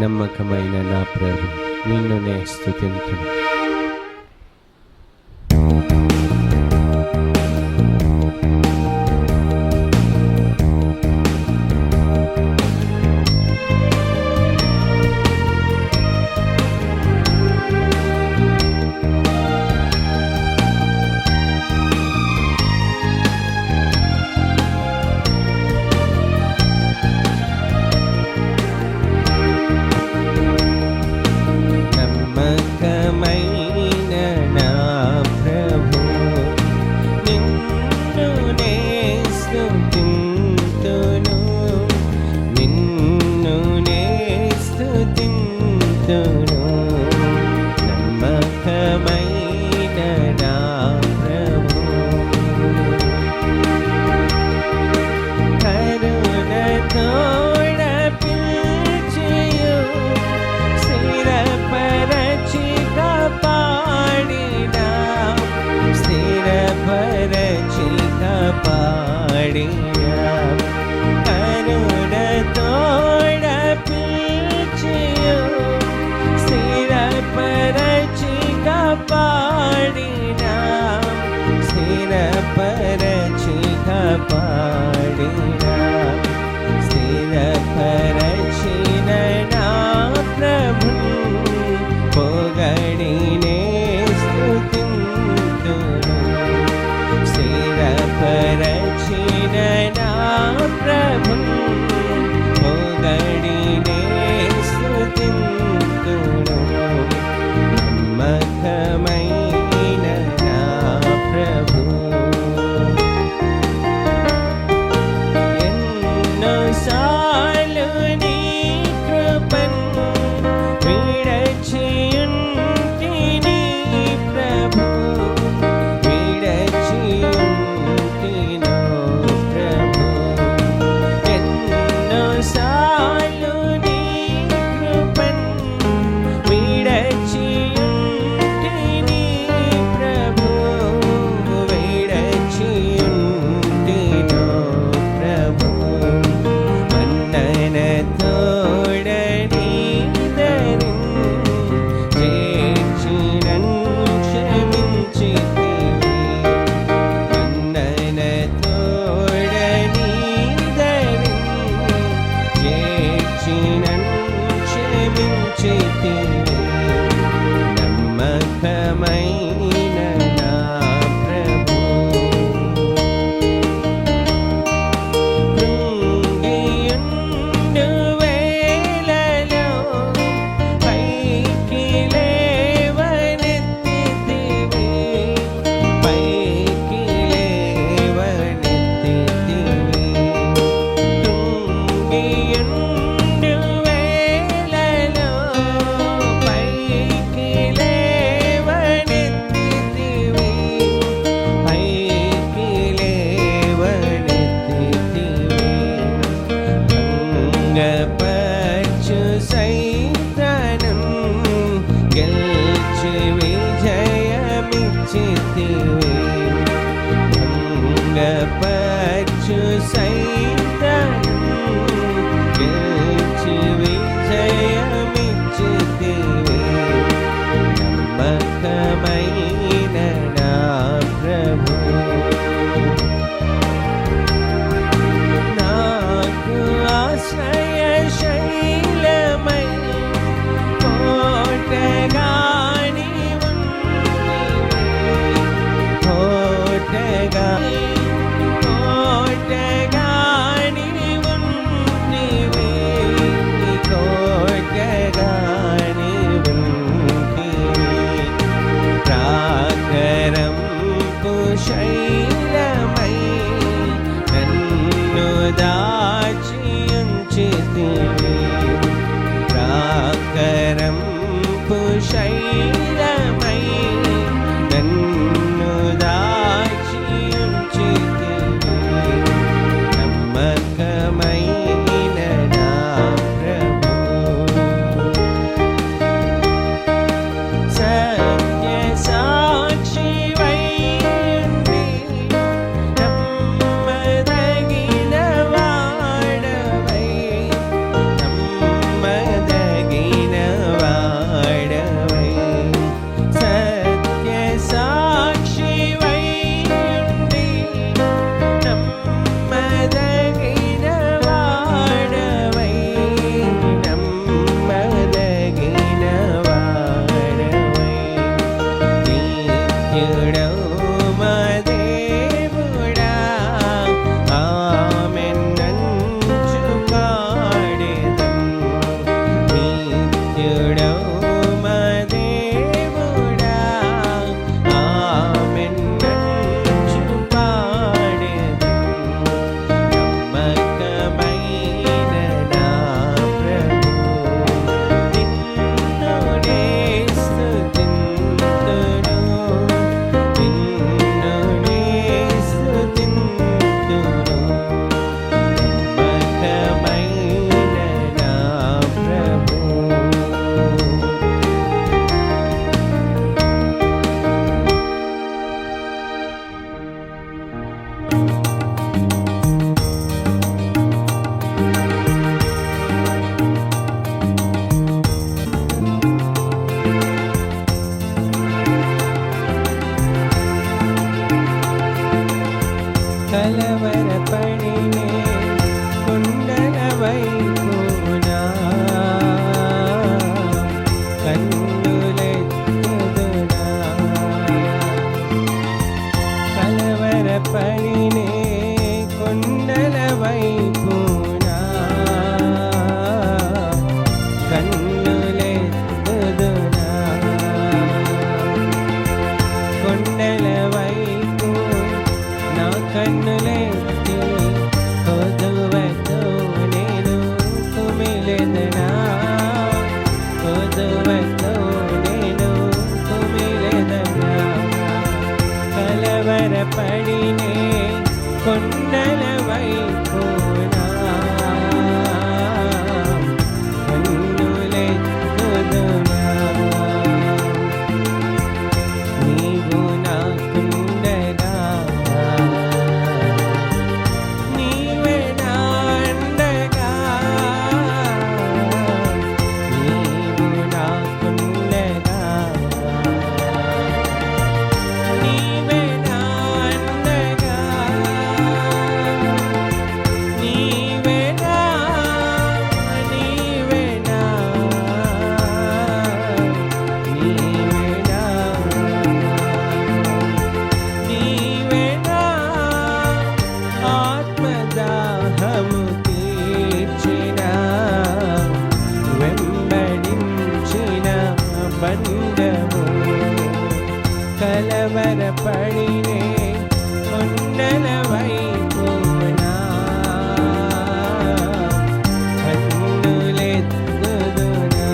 నమ్మకమైన నా ప్రభు, నిన్ను నే స్తుతింతును. Let వైపునా కన్నులెత్తుదునా కొండల వైపు నా కన్నులెత్తి కొదువతో నేను కుమిలెదనా కొదువతో నేను కుమిలెదనా కలవరపడినే కొండల వైపునా కన్నులెత్తుదునా నీవు నాకుండగా నీవే నా అండగా నీవు నాకుండగా నీవే నా అండగా నీవే నా నీవే నా నీవే నా నీవే నా ఆత్మదాహము తీర్చిన వెంబడించిన బంధము కలవరపడినే కొండల వైపునా కన్నులెత్తుదునా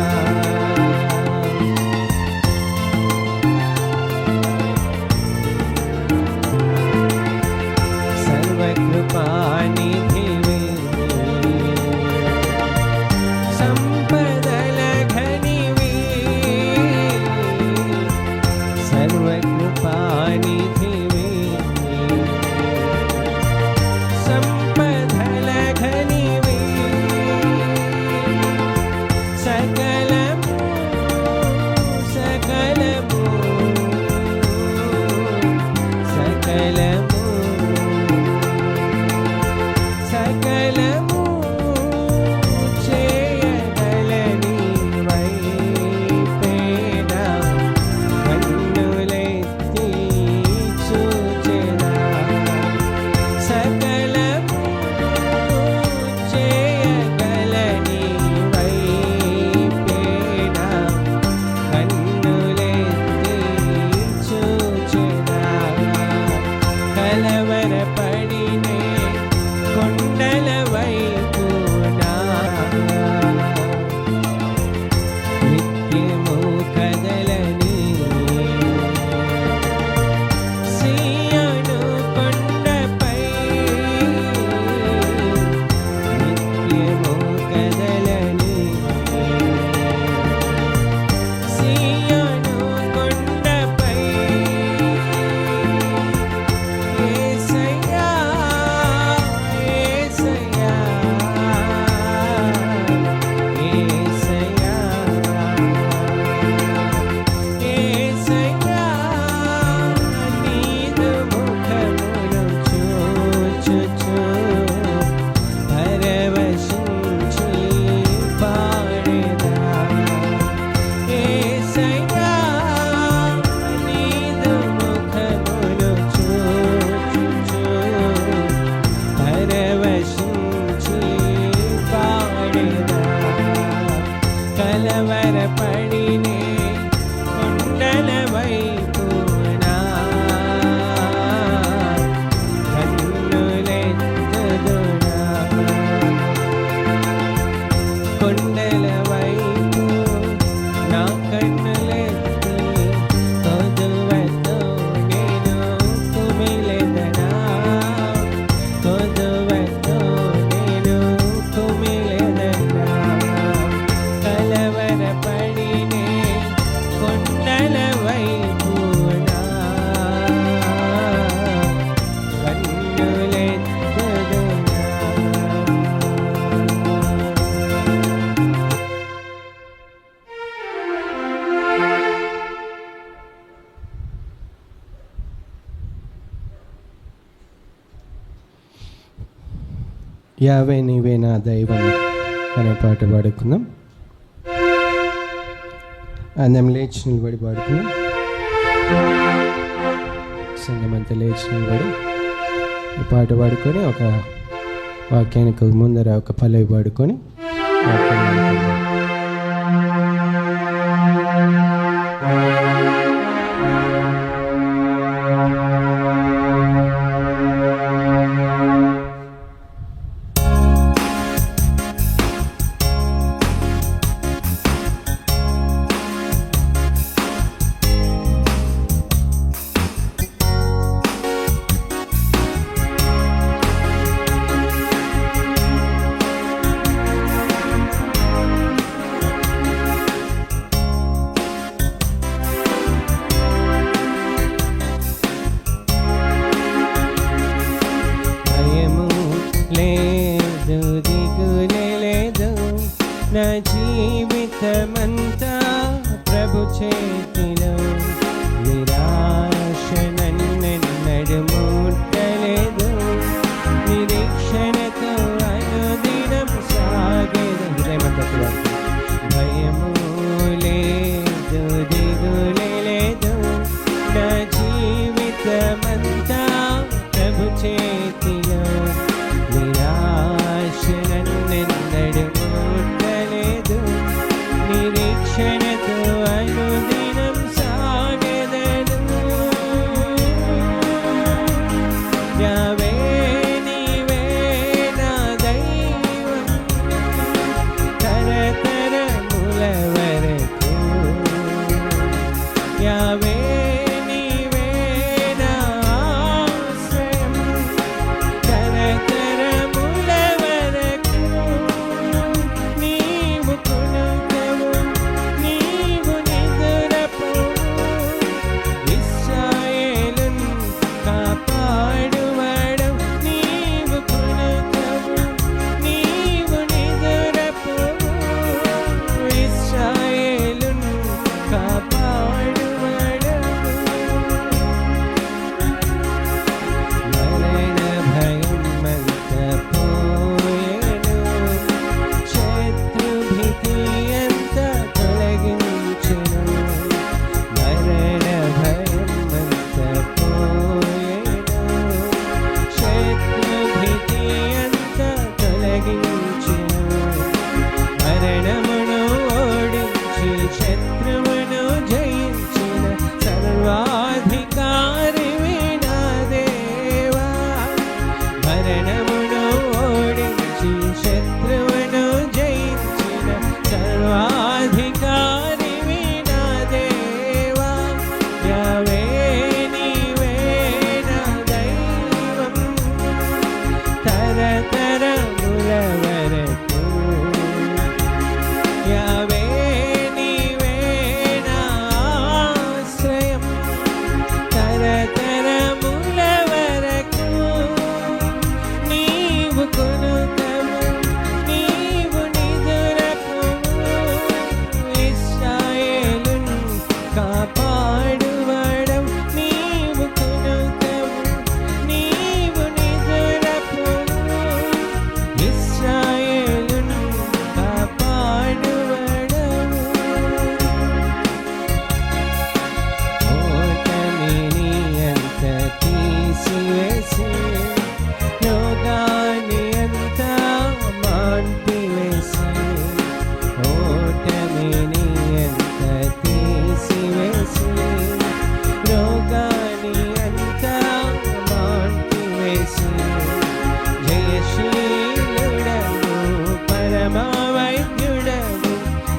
సర్వకృపానిధివే సంపదల ఘనివే సర్వకృపానిధివే సంపదల ఘనివే సకలము సకలము సకలము సకలము చేయగలని వైపేనా కన్నులెత్తి చూచెదా సకలము చేయగలని వైపేనా కన్నులెత్తి చూచెదా కలవరపడినే కొండల వైపునా నిత్యము కదలని సీయోను కొండపై నిత్యము కదలని సీయోను కొండపై యేసయ్యా యేసయ్యా యేసయ్యా యేసయ్యా నీదు ముఖమును చూచుచు పరవశించి పాడెదా యేసయ్యా నీదు ముఖమును చూచుచు పరవశించి పాడెదా కలవరపడినే కొండల వైపునా కన్నులెత్తుదునా కొండల వైపు నా కన్నులెత్తి కొదువతో నేను కుమిలెదనా కొదువతో నేను కుమిలెదనా కలవరపడినే కొండల వైపునా కన్నులెత్తుదునా యావే నీవే నా దైవం అనే పాట పాడుకుందాం. అందరం లేచి నిలబడి పాడుకుందాం. సంఘమంతా లేచి నిలబడి ఈ పాట పాడుకొని ఒక వాక్యానికి ముందర ఒక పల్లవి పాడుకొని నా జీవితమంతా ప్రభు చేతిలో, నిరాశ నన్నెన్నడు ముట్టలేదు, నిరీక్షణతో అనుదినం సాగేదు. భయము లేదు, దిగులే లేదు, నా జీవితమంతా ప్రభు చేతిలో, నిరాశ నన్నెన్నడు ముట్టలేదు, నిరీక్షణతో అనుదినం సాగెదను. యావే నీవే నా దైవం, తరతరముల వరకు. యావే నీవే నా ఆశ్రయం, తరతరముల వరకు. నీవు కొనుకవు, నీవు నిదురపోవు, ఇశ్రాయేలును కాపాడువాడు. నీవు కొనుకవు, నీవు నిదురపోవు, ఇశ్రాయేలును కాపాడువాడు. మరణ భయమంత పోయెను, శత్రుభీతి అంత తొలగించెను. మరణ భయమంత పోయెను, శత్రుభీతి అంత తొలగించెను. మరణమును ఓడించి శత్రువును జయించిన సర్వాధికారివి నా దేవా. మరణమును ఓడించి శత్రువును జయించిన సర్వాధికారివి నా దేవా. యావే నీవే నా దైవం, తరతరముల వరకు. యావే నీవే నా ఆశ్రయం, తరతరముల వరకు. నీవు కొనుకవు, నీవు నిదురపోవు, ఇశ్రాయేలును కాపాడువాడవు. నీవు కొనుకవు, నీవు నిదురపోవు, ఇశ్రాయేలును కాపాడువాడవు. ఓటమిని అంత తీసివేసి, రోగాన్ని అంత మాన్పివేసి, ఓటమిని అంత తీసివేసి, రోగాన్ని అంత మాన్పివేసి, జయశీలుడవు, పరమ వైద్యుడవు,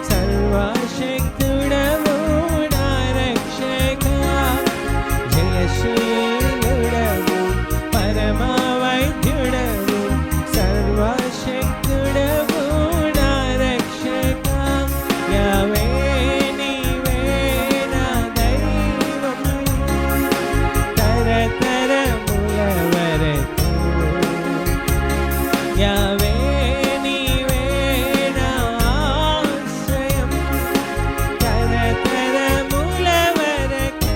సర్వశక్తుడవు నా రక్షక. జయశీలుడవు, పరమ వైద్యుడవు, సర్వశక్తుడవు నా రక్షక. యావే నీవే నా దైవం, తరతరముల వరకు. యావే నీవే నా ఆశ్రయం, తరతరముల వరకు.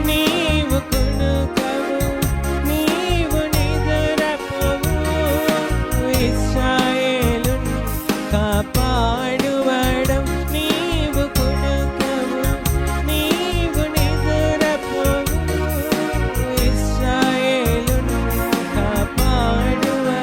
నీవు కొనుకవు, నీవు నిదురపోవు, ఇశ్రాయేలును కాపాడువాడవు. నీవు కొనుకవు, నీవు నిదురపోవు, ఇశ్రాయేలును కాపాడువాడవు.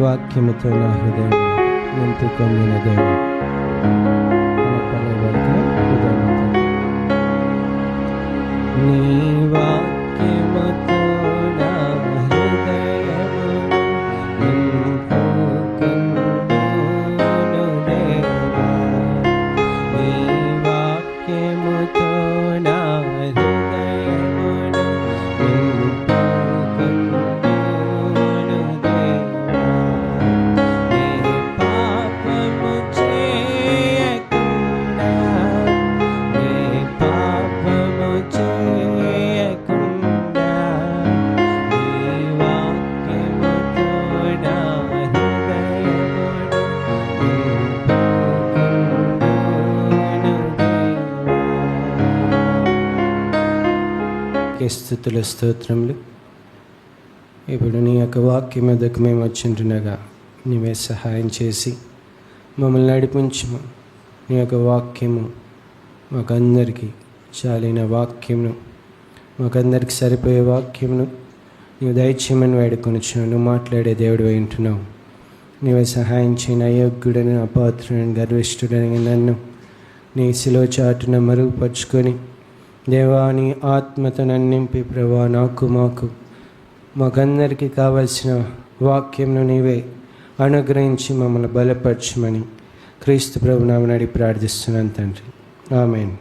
వాక్యముతో నా హృదయం నింపుకొనిన దేవా, నీ వాక్యముతో నా హృదయమును నింపుకొనును దేవా, నీ వాక్యముతో నా హృదయమును నింపుకొనును దేవా, నీ పాపము చేయకుండా, నీ పాపము చేయకుండా, నీ వాక్యముతో నా హృదయమును నింపుకొనును దేవా. స్తుతులు, స్తోత్రములు. ఇప్పుడు నీ యొక్క వాక్యం మీదకు మేము వచ్చింటునగా నీవే సహాయం చేసి మమ్మల్ని నడిపించుము. నీ యొక్క వాక్యము మాకందరికీ చాలిన వాక్యమును, మాకందరికి సరిపోయే వాక్యమును నీవు దయచేయమని వేడుకొనుచున్నావు. నువ్వు మాట్లాడే దేవుడు వింటున్నావు. నీవే సహాయం చేయని అయోగ్యుడని, అపాత్రుడని, గర్విష్ఠుడని నన్ను నీ శిలువ చాటున మరుగుపరుచుకొని దేవా, నీ ఆత్మతో నన్ను నింపి ప్రభా, మాకందరికీ కావలసిన వాక్యంను నీవే అనుగ్రహించి మమ్మల్ని బలపరచమని క్రీస్తు ప్రభు నామమున అడిగి ప్రార్థిస్తున్నాను తండ్రి, ఆమేన్.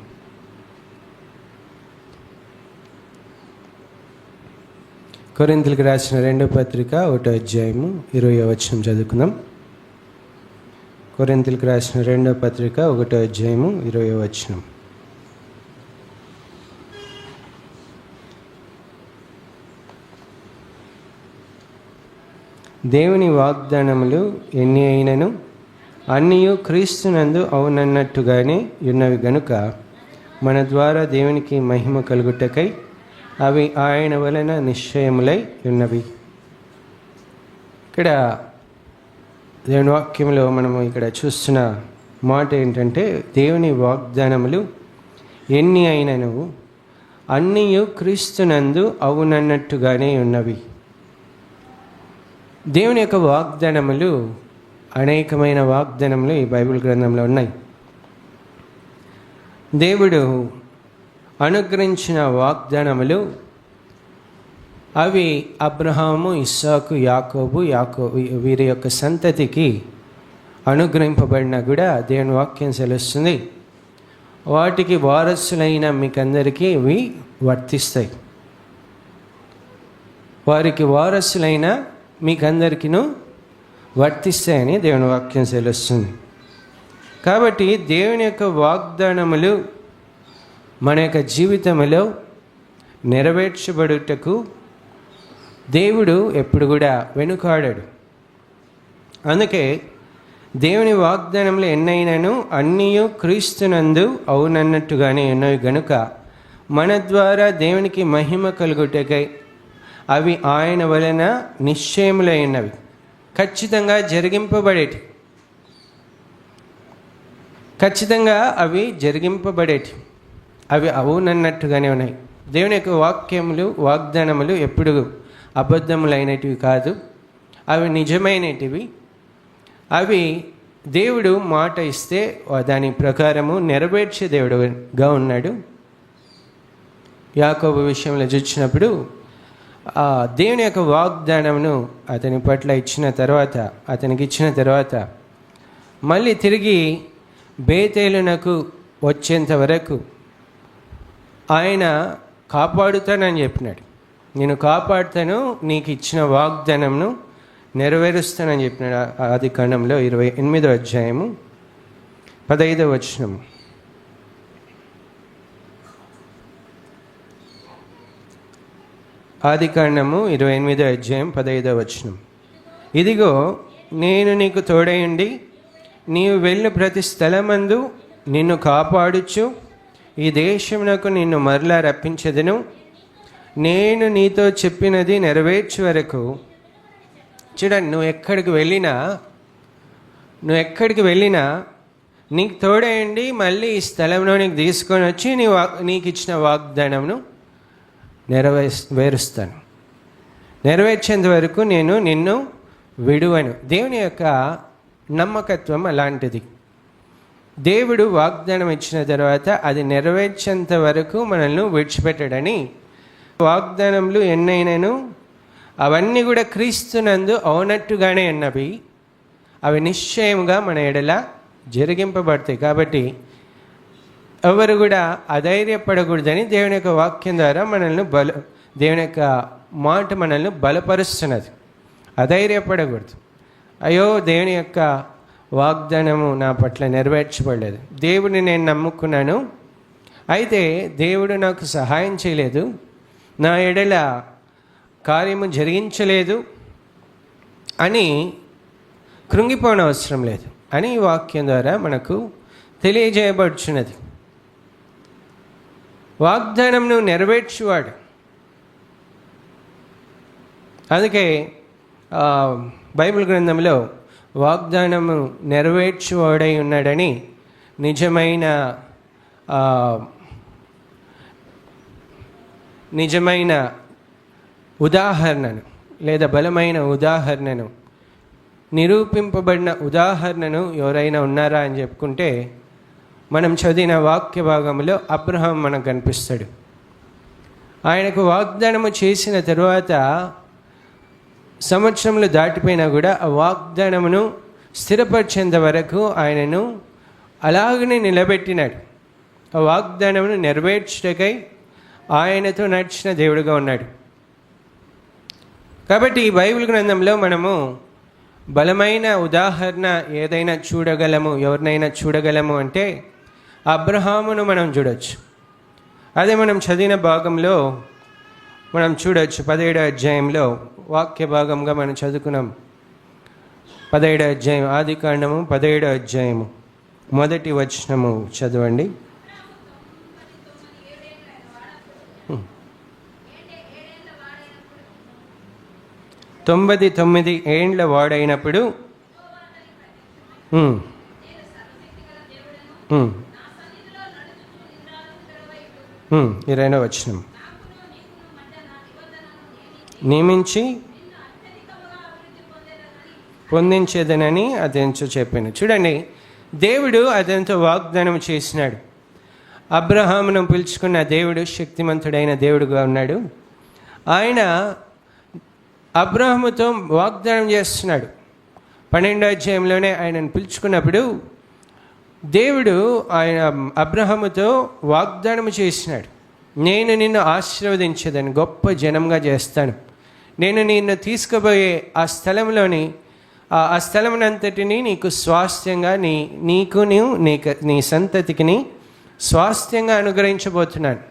కొరింథీయులకు రాసిన 2వ పత్రిక 1వ అధ్యాయము 20వ వచనం చదువుకుందాం. కొరింథీయులకు రాసిన 2వ పత్రిక 1వ అధ్యాయము 20వ వచనం. దేవుని వాగ్దానములు ఎన్ని అయినను అన్నీయు క్రీస్తునందు అవునన్నట్టుగానే ఉన్నవి గనుక మన ద్వారా దేవునికి మహిమ కలుగుటకై అవి ఆయన వలన నిశ్చయములై ఉన్నవి. ఇక్కడ దేవుని వాక్యంలో మనము ఇక్కడ చూస్తున్న మాట ఏంటంటే, దేవుని వాగ్దానములు ఎన్ని అయినను అన్నీయు క్రీస్తునందు అవునన్నట్టుగానే ఉన్నవి. దేవుని యొక్క వాగ్దానములు, అనేకమైన వాగ్దానములు ఈ బైబిల్ గ్రంథంలో ఉన్నాయి. దేవుడు అనుగ్రహించిన వాగ్దానములు అవి అబ్రహాము, ఇస్సాకు, యాకోబు వీరి యొక్క సంతతికి అనుగ్రహింపబడిన కూడా దేవుని వాక్యం సెలవుస్తుంది. వాటికి వారసులైన మీకందరికీ ఇవి వర్తిస్తాయి. వారికి వారసులైన మీకందరికీను వర్తిస్తాయని దేవుని వాక్యం సెలవుస్తుంది. కాబట్టి దేవుని యొక్క వాగ్దానములు మన యొక్క జీవితంలో నెరవేర్చబడుటకు దేవుడు ఎప్పుడు కూడా వెనుకాడాడు. అందుకే దేవుని వాగ్దానములు ఎన్నైనను అన్నీయు క్రీస్తునందు అవునన్నట్టుగానే ఉన్నవి గనుక మన ద్వారా దేవునికి మహిమ కలుగుటకై అవి ఆయన వలన నిశ్చయములై ఉన్నవి, ఖచ్చితంగా జరిగింపబడేటి, ఖచ్చితంగా అవి జరిగింపబడేటి, అవి అవునన్నట్టుగానే ఉన్నాయి. దేవుని యొక్క వాగ్దానములు ఎప్పుడు అబద్ధములైనటివి కాదు, అవి నిజమైనటివి. అవి దేవుడు మాట ఇస్తే దాని ప్రకారము నెరవేర్చే దేవుడుగా ఉన్నాడు. యాకోబు విషయంలో చూసినప్పుడు దేవుని యొక్క వాగ్దానమును అతని పట్ల అతనికి ఇచ్చిన తర్వాత మళ్ళీ తిరిగి బేతేలునకు వచ్చేంత వరకు ఆయన కాపాడుతానని చెప్పినాడు. నేను కాపాడుతాను, నీకు ఇచ్చిన వాగ్దానంను నెరవేరుస్తానని చెప్పినాడు. ఆదికాండంలో 28వ అధ్యాయము 15వ వచనం. ఆదికాండము 28వ అధ్యాయం 15వ వచనం. ఇదిగో నేను నీకు తోడయుండి నీవు వెళ్ళి ప్రతి స్థలమందు నిన్ను కాపాడుచు ఈ దేశమునకు నిన్ను మరలా రప్పించెదను. నేను నీతో చెప్పినది నెరవేర్చే వరకు. చూడండి, నువ్వు ఎక్కడికి వెళ్ళినా నీకు తోడయండి, మళ్ళీ ఈ స్థలంలో నీకు తీసుకొని వచ్చి నీకు ఇచ్చిన వాగ్దానమును నెరవేరుస్తాను. నెరవేర్చేంత వరకు నేను నిన్ను విడువను. దేవుని యొక్క నమ్మకత్వం అలాంటిది. దేవుడు వాగ్దానం ఇచ్చిన తర్వాత అది నెరవేర్చేంత వరకు మనల్ని విడిచిపెట్టడని. వాగ్దానములు ఎన్నైనాను అవన్నీ కూడా క్రీస్తునందు అవునట్టుగానే ఉన్నవి. అవి నిశ్చయముగా మన ఎడల జరిగింపబడతాయి. కాబట్టి ఎవరు కూడా అధైర్యపడకూడదని దేవుని యొక్క వాక్యం ద్వారా మనల్ని దేవుని యొక్క మాట మనల్ని బలపరుస్తున్నది. అధైర్యపడకూడదు. అయ్యో, దేవుని యొక్క వాగ్దానము నా పట్ల నెరవేర్చబడలేదు, దేవుడిని నేను నమ్ముకున్నాను, అయితే దేవుడు నాకు సహాయం చేయలేదు, నా ఎడల కార్యము జరిగించలేదు అని కృంగిపోనవసరం లేదు అని ఈ వాక్యం ద్వారా మనకు తెలియజేయబడుచున్నది. వాగ్దానంను నెరవేర్చువాడు. అందుకే బైబిల్ గ్రంథంలో వాగ్దానము నెరవేర్చువాడై ఉన్నాడని నిజమైన ఉదాహరణను లేదా బలమైన ఉదాహరణను, నిరూపింపబడిన ఉదాహరణను ఎవరైనా ఉన్నారా అని చెప్పుకుంటే మనం చదివిన వాక్య భాగంలో అబ్రహాం మనకు కనిపిస్తాడు. ఆయనకు వాగ్దానము చేసిన తరువాత సంవత్సరములు దాటిపోయినా కూడా ఆ వాగ్దానమును స్థిరపరిచేంత వరకు ఆయనను అలాగనే నిలబెట్టినాడు. ఆ వాగ్దానమును నెరవేర్చుటకై ఆయనతో నడిచిన దేవుడుగా ఉన్నాడు. కాబట్టి ఈ బైబిల్ గ్రంథంలో మనము బలమైన ఉదాహరణ ఏదైనా చూడగలము, ఎవరినైనా చూడగలము అంటే అబ్రహామును మనం చూడవచ్చు. అదే మనం చదివిన భాగంలో మనం చూడవచ్చు. 17వ అధ్యాయంలో వాక్య భాగంగా మనం చదువుకున్నాం. 17వ అధ్యాయం, ఆదికాండము 17వ అధ్యాయము 1వ వచనము చదవండి. 99 ఏండ్ల వాడైనప్పుడు 20వ వచనం, నియమించి పొందించేదనని అతనితో చెప్పాను. చూడండి, దేవుడు అతనితో వాగ్దానం చేసినాడు. అబ్రహామును పిలుచుకున్న దేవుడు శక్తిమంతుడైన దేవుడుగా ఉన్నాడు. ఆయన అబ్రహాముతో వాగ్దానం చేస్తున్నాడు. 12వ అధ్యాయంలోనే ఆయనను పిలుచుకున్నప్పుడు దేవుడు ఆయన అబ్రహాముతో వాగ్దానం చేసినాడు. నేను నిన్ను ఆశీర్వదించేదని, గొప్ప జనంగా చేస్తాను, నేను నిన్ను తీసుకుపోయే ఆ స్థలంలోని ఆ స్థలమునంతటిని నీకు స్వాస్థ్యంగా నీ సంతతికి స్వాస్థ్యంగా అనుగ్రహించబోతున్నాను.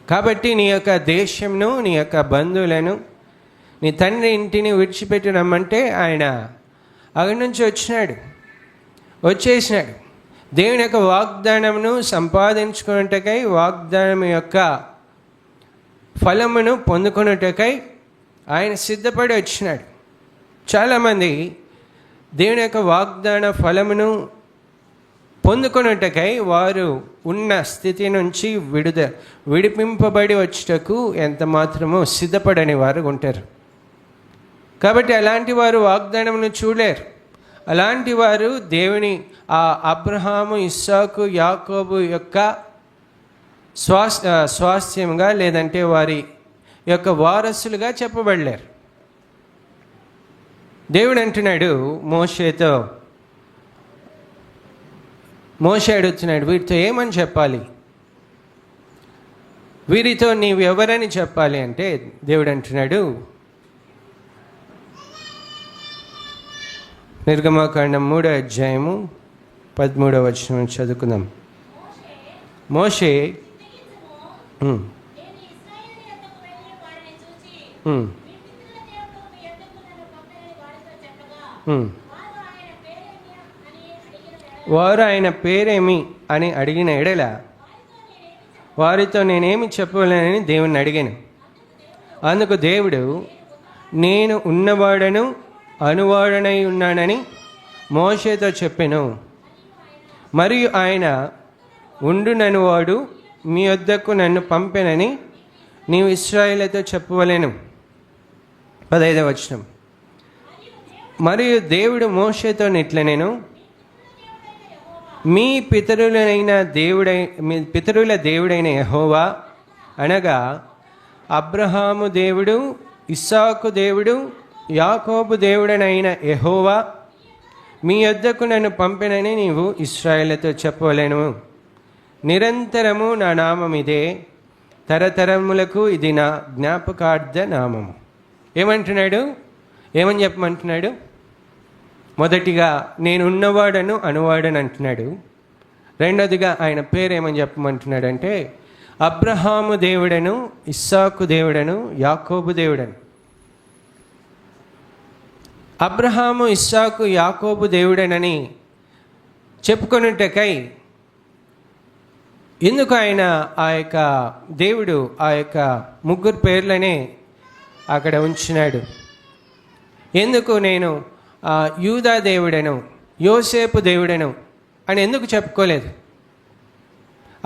కాబట్టి నీ యొక్క దేశంను, నీ యొక్క బంధువులను, నీ తండ్రి ఇంటిని విడిచిపెట్టి రమ్మంటే ఆయన అక్కడి నుంచి వచ్చేసినాడు. దేవుని యొక్క వాగ్దానమును సంపాదించుకున్నటకై, వాగ్దానం యొక్క ఫలమును పొందుకున్నటకై ఆయన సిద్ధపడి వచ్చినాడు. చాలామంది దేవుని యొక్క వాగ్దాన ఫలమును పొందుకున్నటకై వారు ఉన్న స్థితి నుంచి విడిపింపబడి వచ్చుటకు ఎంత మాత్రమో సిద్ధపడని వారు ఉంటారు. కాబట్టి అలాంటి వారు వాగ్దానమును చూడలేరు. అలాంటి వారు దేవుని ఆ అబ్రహాము, ఇస్సాకు, యాకోబు యొక్క స్వాస్థ్యంగా లేదంటే వారి యొక్క వారసులుగా చెప్పబడలేరు. దేవుడు అంటున్నాడు మోషే అడుగుతున్నాడు, వీరితో ఏమని చెప్పాలి, వీరితో నీవు ఎవరని చెప్పాలి అంటే దేవుడు అంటున్నాడు, నిర్గమకాండం 3వ అధ్యాయము 13వ వచనం చదువుకుందాం. మోషే వారు ఆయన పేరేమి అని అడిగిన ఎడల వారితో నేనేమి చెప్పలేనని దేవుణ్ణి అడిగాను. అందుకు దేవుడు, నేను ఉన్నవాడను అనువాడనై ఉన్నానని మోషేతో చెప్పెను. మరియు ఆయన, ఉండుననువాడు మీ వద్దకు నన్ను పంపెనని నీవు ఇశ్రాయేలుతో చెప్పవలెను. 15వ వచనం, మరియు దేవుడు మోషేతో ఇట్లా, నేను మీ పితరుల దేవుడైన యెహోవా అనగా అబ్రహాము దేవుడు, ఇస్సాకు దేవుడు, యాకోబు దేవుడనైన యెహోవా మీ యొద్దకు నన్ను పంపినని నీవు ఇశ్రాయేలుతో చెప్పవలెను. నిరంతరము నా నామం ఇదే, తరతరములకు ఇది నా జ్ఞాపకార్థ నామము. ఏమంటున్నాడు? ఏమని చెప్పమంటున్నాడు? మొదటిగా నేను ఉన్నవాడను అనువాడని అంటున్నాడు. రెండోదిగా ఆయన పేరు ఏమని చెప్పమంటున్నాడు అంటే అబ్రహాము దేవుడను, ఇస్సాకు దేవుడను, యాకోబు దేవుడను. అబ్రహాము, ఇస్సాకు, యాకోబు దేవుడనని చెప్పుకొనుటకై ఎందుకు ఆయన ఆ యొక్క దేవుడు ఆ యొక్క ముగ్గురు పేర్లనే అక్కడ ఉంచినాడు? ఎందుకు నేను యూదా దేవుడను, యోసేపు దేవుడను అని ఎందుకు చెప్పుకోలేదు?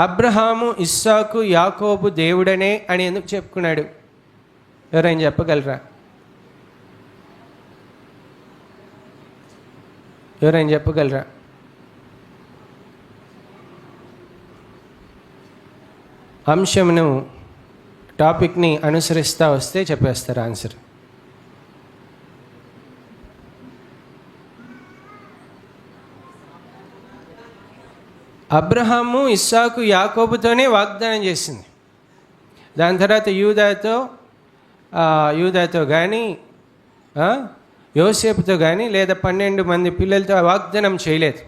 అబ్రహాము, ఇస్సాకు, యాకోబు దేవుడనే అని ఎందుకు చెప్పుకున్నాడు? ఎవరైనా చెప్పగలరా? ఎవరైనా చెప్పగలరా? అంశమును, టాపిక్ని అనుసరిస్తూ వస్తే చెప్పేస్తారు ఆన్సర్. అబ్రహాము, ఇస్సాకు, యాకోబుతోనే వాగ్దానం చేసింది. దాని తర్వాత యూదాతో కానీ యోసేపుతో కానీ లేదా 12 మంది పిల్లలతో వాగ్దానం చేయలేదు.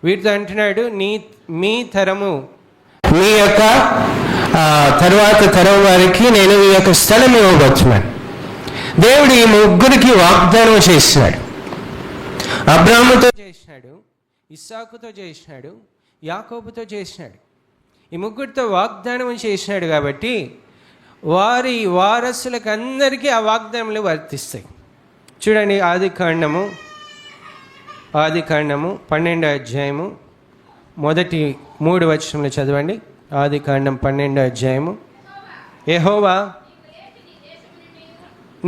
వీటితో అంటున్నాడు, మీ తరము, మీ యొక్క తర్వాత తరం వారికి నేను ఈ యొక్క స్థలం ఇవ్వబోతున్నాను. దేవుడు ఈ ముగ్గురికి వాగ్దానం చేసినాడు. అబ్రాహాముతో చేసినాడు, ఇస్సాకుతో చేసినాడు, యాకోబుతో చేసినాడు. ఈ ముగ్గురితో వాగ్దానం చేసినాడు కాబట్టి వారి వారసులకు అందరికీ ఆ వాగ్దానములు వర్తిస్తాయి. చూడండి, ఆది కాండము 12వ అధ్యాయము మొదటి 3 వచనములు చదవండి. ఆది కాండం 12వ అధ్యాయము. యెహోవా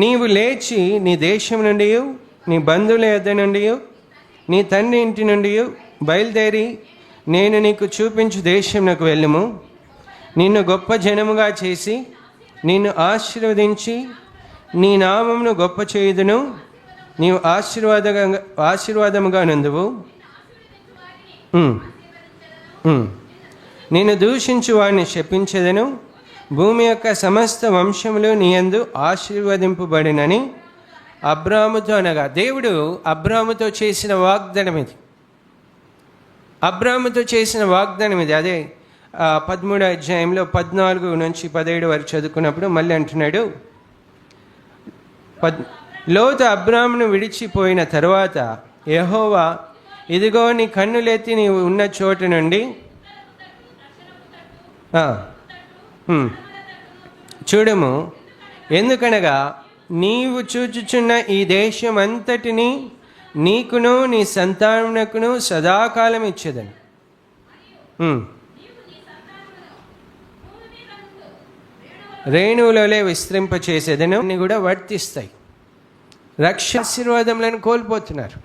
నీవు లేచి నీ దేశం నుండి, నీ బంధువుల యొద్ద నుండి, నీ తండ్రి ఇంటి నుండి బయలుదేరి నేను నీకు చూపించు దేశంలోకి వెళ్ళుము. నిన్ను గొప్ప జనముగా చేసి నిన్ను ఆశీర్వదించి నీ నామమును గొప్ప చేయుదును. నీవు ఆశీర్వాదముగా నందువు. నిన్ను దూషించు వాడిని శపించెదను. భూమి యొక్క సమస్త వంశములు నీ యందు ఆశీర్వదింపబడినని అబ్రాహాముతో అనగా, దేవుడు అబ్రాహాముతో చేసిన వాగ్దానం ఇది. అబ్రాహాముతో చేసిన వాగ్దానం ఇది. అదే 13వ అధ్యాయంలో 14 నుంచి 17 వరకు చదువుకున్నప్పుడు మళ్ళీ అంటున్నాడు, లోతు అబ్రాహామును విడిచిపోయిన తరువాత యెహోవా ఇదిగో నీ కన్నులెత్తి నీవు ఉన్న చోటు నుండి చూడము, ఎందుకనగా నీవు చూచుచున్న ఈ దేశం అంతటిని నీకును నీ సంతానమునకును సదాకాలం ఇచ్చేదని. రేణువులలే విస్తరింపచేసేదను అన్ని కూడా వర్తిస్తాయి. ఆశీర్వాదములను కోల్పోతున్నారు.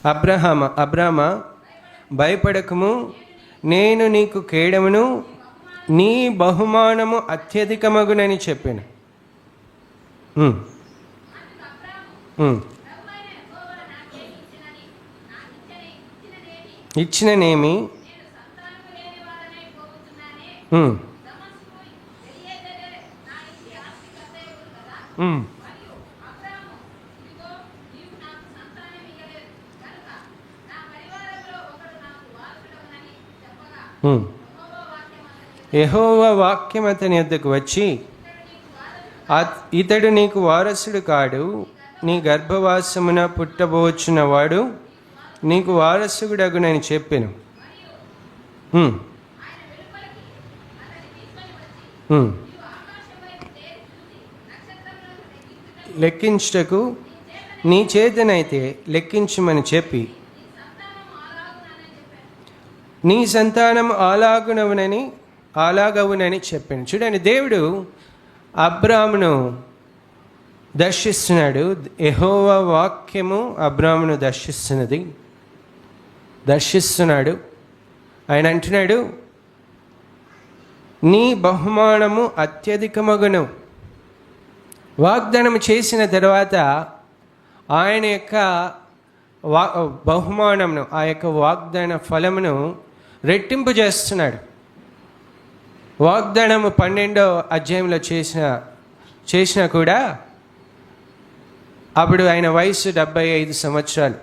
అబ్రామా భయపడకము, నేను నీకు కేడమును, నీ బహుమానము అత్యధికమగునని చెప్పాను. ఇచ్చిననేమి యెహోవా వాక్యం అతని యొద్దకు వచ్చి, ఇతడు నీకు వారసుడు కాడు, నీ గర్భవాసమున పుట్టబోచున్న వాడు నీకు వారసుడగునని చెప్పెను. లెక్కించుటకు నీ చేతనైతే లెక్కించమని చెప్పి, నీ సంతానం అలాగవునని చెప్పాను. చూడండి, దేవుడు అబ్రామును దర్శిస్తున్నాడు. యెహోవా వాక్యము అబ్రామును దర్శిస్తున్నాడు. ఆయన అంటున్నాడు, నీ బహుమానము అత్యధికమగును. వాగ్దానం చేసిన తర్వాత ఆయన యొక్క బహుమానమును, ఆ యొక్క వాగ్దాన ఫలమును రెట్టింపు చేస్తున్నాడు. వాగ్దానము 12వ అధ్యాయంలో చేసిన కూడా అప్పుడు ఆయన వయసు 75 సంవత్సరాలు.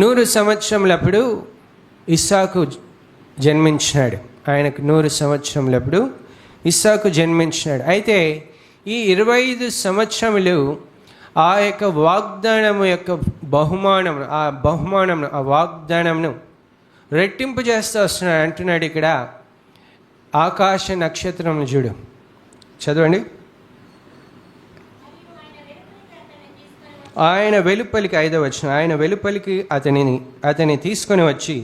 100 సంవత్సరములప్పుడు ఇస్సాకు జన్మించినాడు. ఆయనకు 100 సంవత్సరములప్పుడు ఇస్సాకు జన్మించినాడు. అయితే ఈ 25 సంవత్సరములు ఆ యొక్క వాగ్దానము యొక్క బహుమానము, ఆ వాగ్దానమును రెట్టింపు చేస్తూ వస్తున్నాడు. అంటున్నాడు ఇక్కడ, ఆకాశ నక్షత్రములు చూడు. చదవండి. ఆయన వెలుపలికి 5వ వచనం, ఆయన వెలుపలికి అతని తీసుకొని వచ్చి,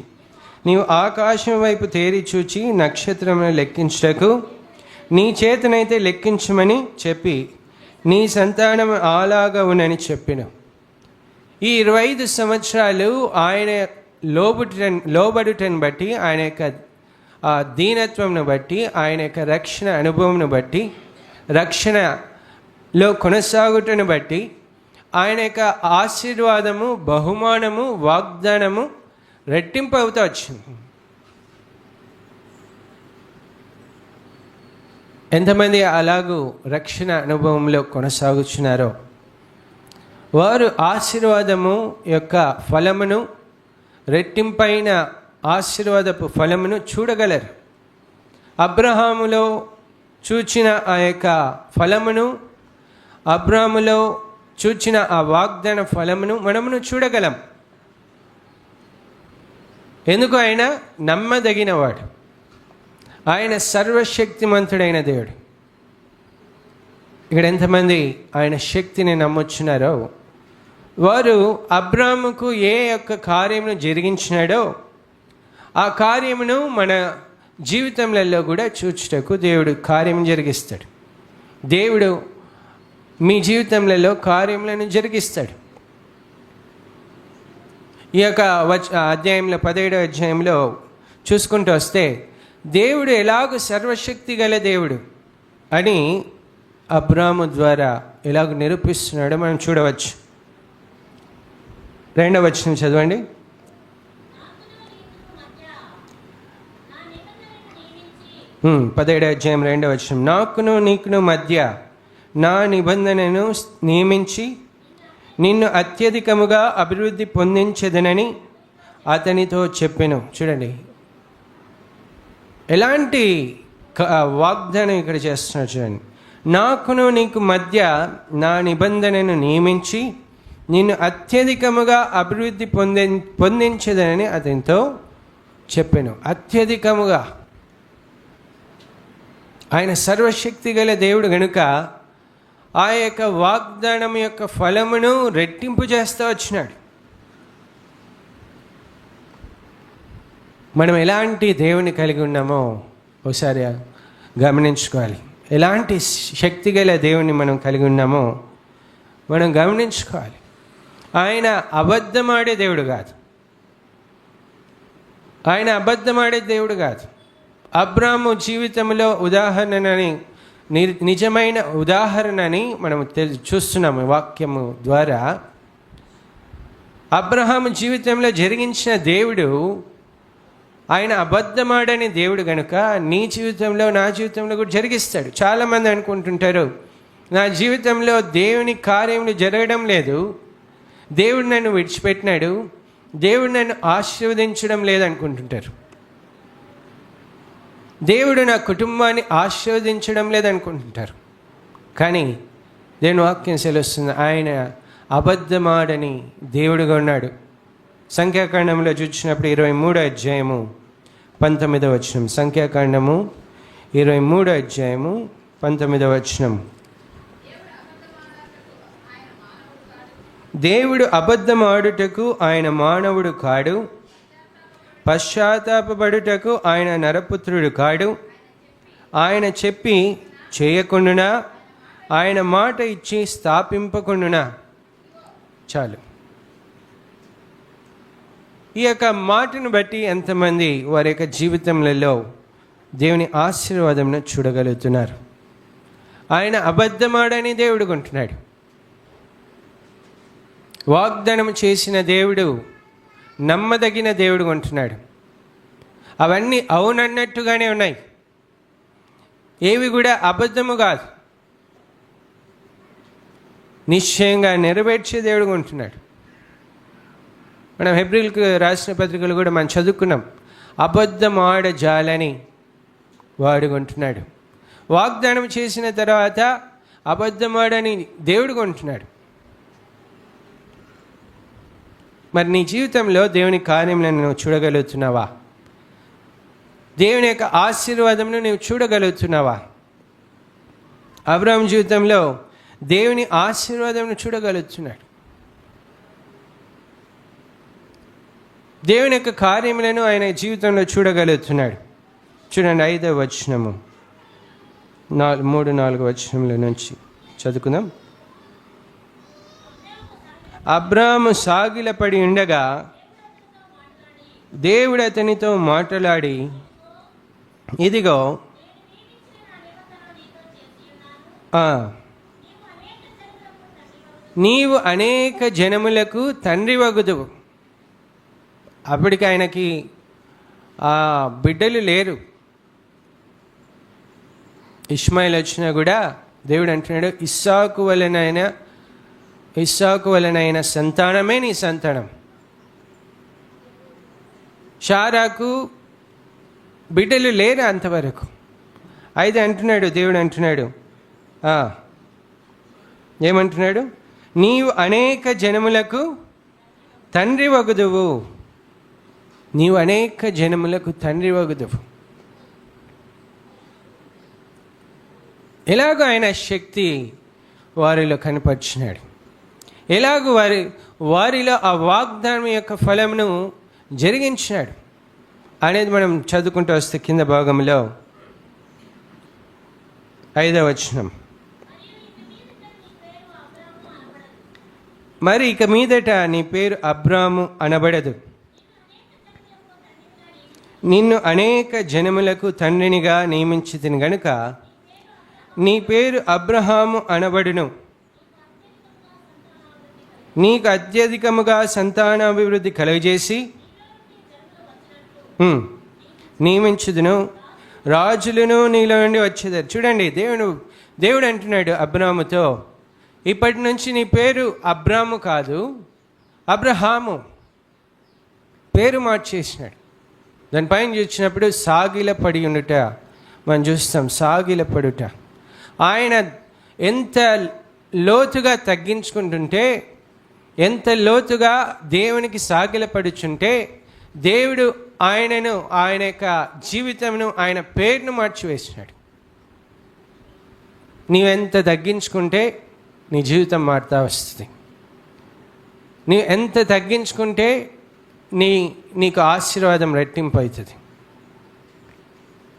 నీవు ఆకాశం వైపు తేరి చూచి నక్షత్రమును లెక్కించుటకు నీ చేతనైతే లెక్కించమని చెప్పి, నీ సంతానం అలాగవునని చెప్పిన. ఈ 25 సంవత్సరాలు ఆయన లోబడుటను బట్టి, ఆయన యొక్క దీనత్వంను బట్టి, ఆయన యొక్క రక్షణ అనుభవంను బట్టి, రక్షణలో కొనసాగుటను బట్టి ఆయన యొక్క ఆశీర్వాదము, బహుమానము, వాగ్దానము రెట్టింపు అవుతూ వచ్చింది. ఎంతమంది అలాగూ రక్షణ అనుభవంలో కొనసాగుతున్నారో వారు ఆశీర్వాదము యొక్క ఫలమును, రెట్టింపైన ఆశీర్వాదపు ఫలమును చూడగలరు. అబ్రహాములో చూచిన ఆ యొక్క ఫలమును, అబ్రహాములో చూచిన ఆ వాగ్దాన ఫలమును మనమును చూడగలం. ఎందుకు? ఆయన నమ్మదగినవాడు, ఆయన సర్వశక్తిమంతుడైన దేవుడు. ఇక్కడ ఎంతమంది ఆయన శక్తిని నమ్మొచ్చున్నారో వారు అబ్రాముకు ఏ యొక్క కార్యమును జరిగించినాడో ఆ కార్యమును మన జీవితంలో కూడా చూచుటకు దేవుడు కార్యం జరిగిస్తాడు. దేవుడు మీ జీవితంలో కార్యములను జరిగిస్తాడు. ఈ యొక్క అధ్యాయంలో 17వ అధ్యాయంలో చూసుకుంటూ వస్తే దేవుడు ఎలాగో సర్వశక్తి గల దేవుడు అని అబ్రాము ద్వారా ఎలాగ నిరూపిస్తున్నాడో మనం చూడవచ్చు. 2వ వచనం చదవండి. పదిహేడవ అధ్యాయం 2వ వచనం. నాకును నీకును మధ్య నా నిబంధనను నియమించి నిన్ను అత్యధికముగా అభివృద్ధి పొందించదనని అతనితో చెప్పెను. చూడండి ఎలాంటి వాగ్దానం ఇక్కడ చేస్తున్నాడు. చూడండి, నాకును నీకు మధ్య నా నిబంధనను నియమించి నిన్ను అత్యధికముగా అభివృద్ధి పొందించదనని అతనితో చెప్పాను. అత్యధికముగా ఆయన సర్వశక్తి గల దేవుడు కనుక ఆ యొక్క వాగ్దానం యొక్క ఫలమును రెట్టింపు చేస్తూ వచ్చినాడు. మనం ఎలాంటి దేవుని కలిగి ఉన్నామో ఒకసారి గమనించుకోవాలి. ఎలాంటి శక్తి గల దేవుని మనం కలిగి ఉన్నామో మనం గమనించుకోవాలి. ఆయన అబద్ధమాడే దేవుడు కాదు. ఆయన అబద్ధమాడే దేవుడు కాదు. అబ్రాము జీవితంలో ఉదాహరణని, నిజమైన ఉదాహరణని మనం చూస్తున్నాము వాక్యము ద్వారా. అబ్రహాము జీవితంలో జరిగించిన దేవుడు ఆయన అబద్ధమాడని దేవుడు కనుక నీ జీవితంలో, నా జీవితంలో కూడా జరిగిస్తాడు. చాలామంది అనుకుంటుంటారు, నా జీవితంలో దేవుని కార్యములు జరగడం లేదు, దేవుడు నన్ను విడిచిపెట్టినాడు, దేవుడు నన్ను ఆశీర్వదించడం లేదనుకుంటుంటారు. దేవుడు నా కుటుంబాన్ని ఆశీర్వదించడం లేదనుకుంటుంటారు. కానీ దేవుని వాక్యం సెలవుస్తుంది, ఆయన అబద్ధమాడని దేవుడుగా ఉన్నాడు. సంఖ్యాకాండంలో చూసినప్పుడు 23వ అధ్యాయము 19వ వచనం. సంఖ్యాకాండము 23వ అధ్యాయము 19వ వచనం. దేవుడు అబద్ధమాడుటకు ఆయన మానవుడు కాడు, పశ్చాత్తాపపడుటకు ఆయన నరపుత్రుడు కాడు. ఆయన చెప్పి చేయకుండునా, ఆయన మాట ఇచ్చి స్థాపింపకుండునా. చాలు. ఈ యొక్క మాటను బట్టి ఎంతమంది వారి యొక్క జీవితంలో దేవుని ఆశీర్వాదంను చూడగలుగుతున్నారు? ఆయన అబద్ధమాడని దేవుడు కొంటున్నాడు. వాగ్దానం చేసిన దేవుడు నమ్మదగిన దేవుడు కొంటున్నాడు. అవన్నీ అవునన్నట్టుగానే ఉన్నాయి, ఏవి కూడా అబద్ధము కాదు, నిశ్చయంగా నెరవేర్చే దేవుడు కొంటున్నాడు. మనం హెబ్రీలకు రాసిన పత్రికలు కూడా మనం చదువుకున్నాం, అబద్ధం ఆడజాలని వాడు కొంటున్నాడు. వాగ్దానం చేసిన తర్వాత అబద్ధమాడని దేవుడు కొంటున్నాడు. మరి నీ జీవితంలో దేవుని కార్యములను నువ్వు చూడగలుగుతున్నావా? దేవుని యొక్క ఆశీర్వాదంను నువ్వు చూడగలుగుతున్నావా? అబ్రహాము జీవితంలో దేవుని ఆశీర్వాదంను చూడగలుగుతున్నాడు. దేవుని యొక్క కార్యములను ఆయన జీవితంలో చూడగలుగుతున్నాడు. చూడండి 5వ వచనము, 3-4 వచనముల నుంచి చదువుకుందాం. అబ్రాము సాగిలపడి ఉండగా దేవుడు అతనితో మాట్లాడి, ఇదిగో నీవు అనేక జనములకు తండ్రి వగుదువు. అప్పటికి ఆయనకి బిడ్డలు లేరు. ఇష్మాయిల్ వచ్చినా కూడా దేవుడు అంటున్నాడు, ఇస్సాకు వలనైన సంతానమే నీ సంతానం. షారాకు బిడ్డలు లేరు అంతవరకు. అయితే అంటున్నాడు, దేవుడు అంటున్నాడు, ఏమంటున్నాడు? నీవు అనేక జనములకు తండ్రి వగుదువు. నీవు అనేక జనములకు తండ్రి వగుదువు. ఎలాగో ఆయన శక్తి వారిలో కనపరిచినాడు, ఎలాగో వారిలో ఆ వాగ్దానం యొక్క ఫలమును జరిగించినాడు అనేది మనం చదువుకుంటూ వస్తే కింద భాగంలో 5వ వచనం. మరి ఇక మీదట నీ పేరు అబ్రాము అనబడదు, నిన్ను అనేక జనములకు తండ్రినిగా నియమించితిని గనుక నీ పేరు అబ్రహాము అనబడును. నీకు అత్యధికముగా సంతానాభివృద్ధి కలుగజేసి నియమించుదును, రాజులను నీలో నుండి వచ్చేదారు. చూడండి, దేవుడు అంటున్నాడు అబ్రాముతో, ఇప్పటి నుంచి నీ పేరు అబ్రాము కాదు, అబ్రహాము. పేరు మార్చేసినాడు. దానిపైన చూసినప్పుడు సాగిలపడి ఉండుట మనం చూస్తాం. సాగిలపడుట, ఆయన ఎంత లోతుగా తగ్గించుకుంటుంటే, ఎంత లోతుగా దేవునికి సాగిలపడుచుంటే, దేవుడు ఆయనను, ఆయన యొక్క జీవితంను, ఆయన పేరును మార్చివేసినాడు. నీవెంత తగ్గించుకుంటే నీ జీవితం మారుతూ వస్తుంది. నీవు ఎంత తగ్గించుకుంటే నీకు ఆశీర్వాదం రెట్టింపు అవుతుంది.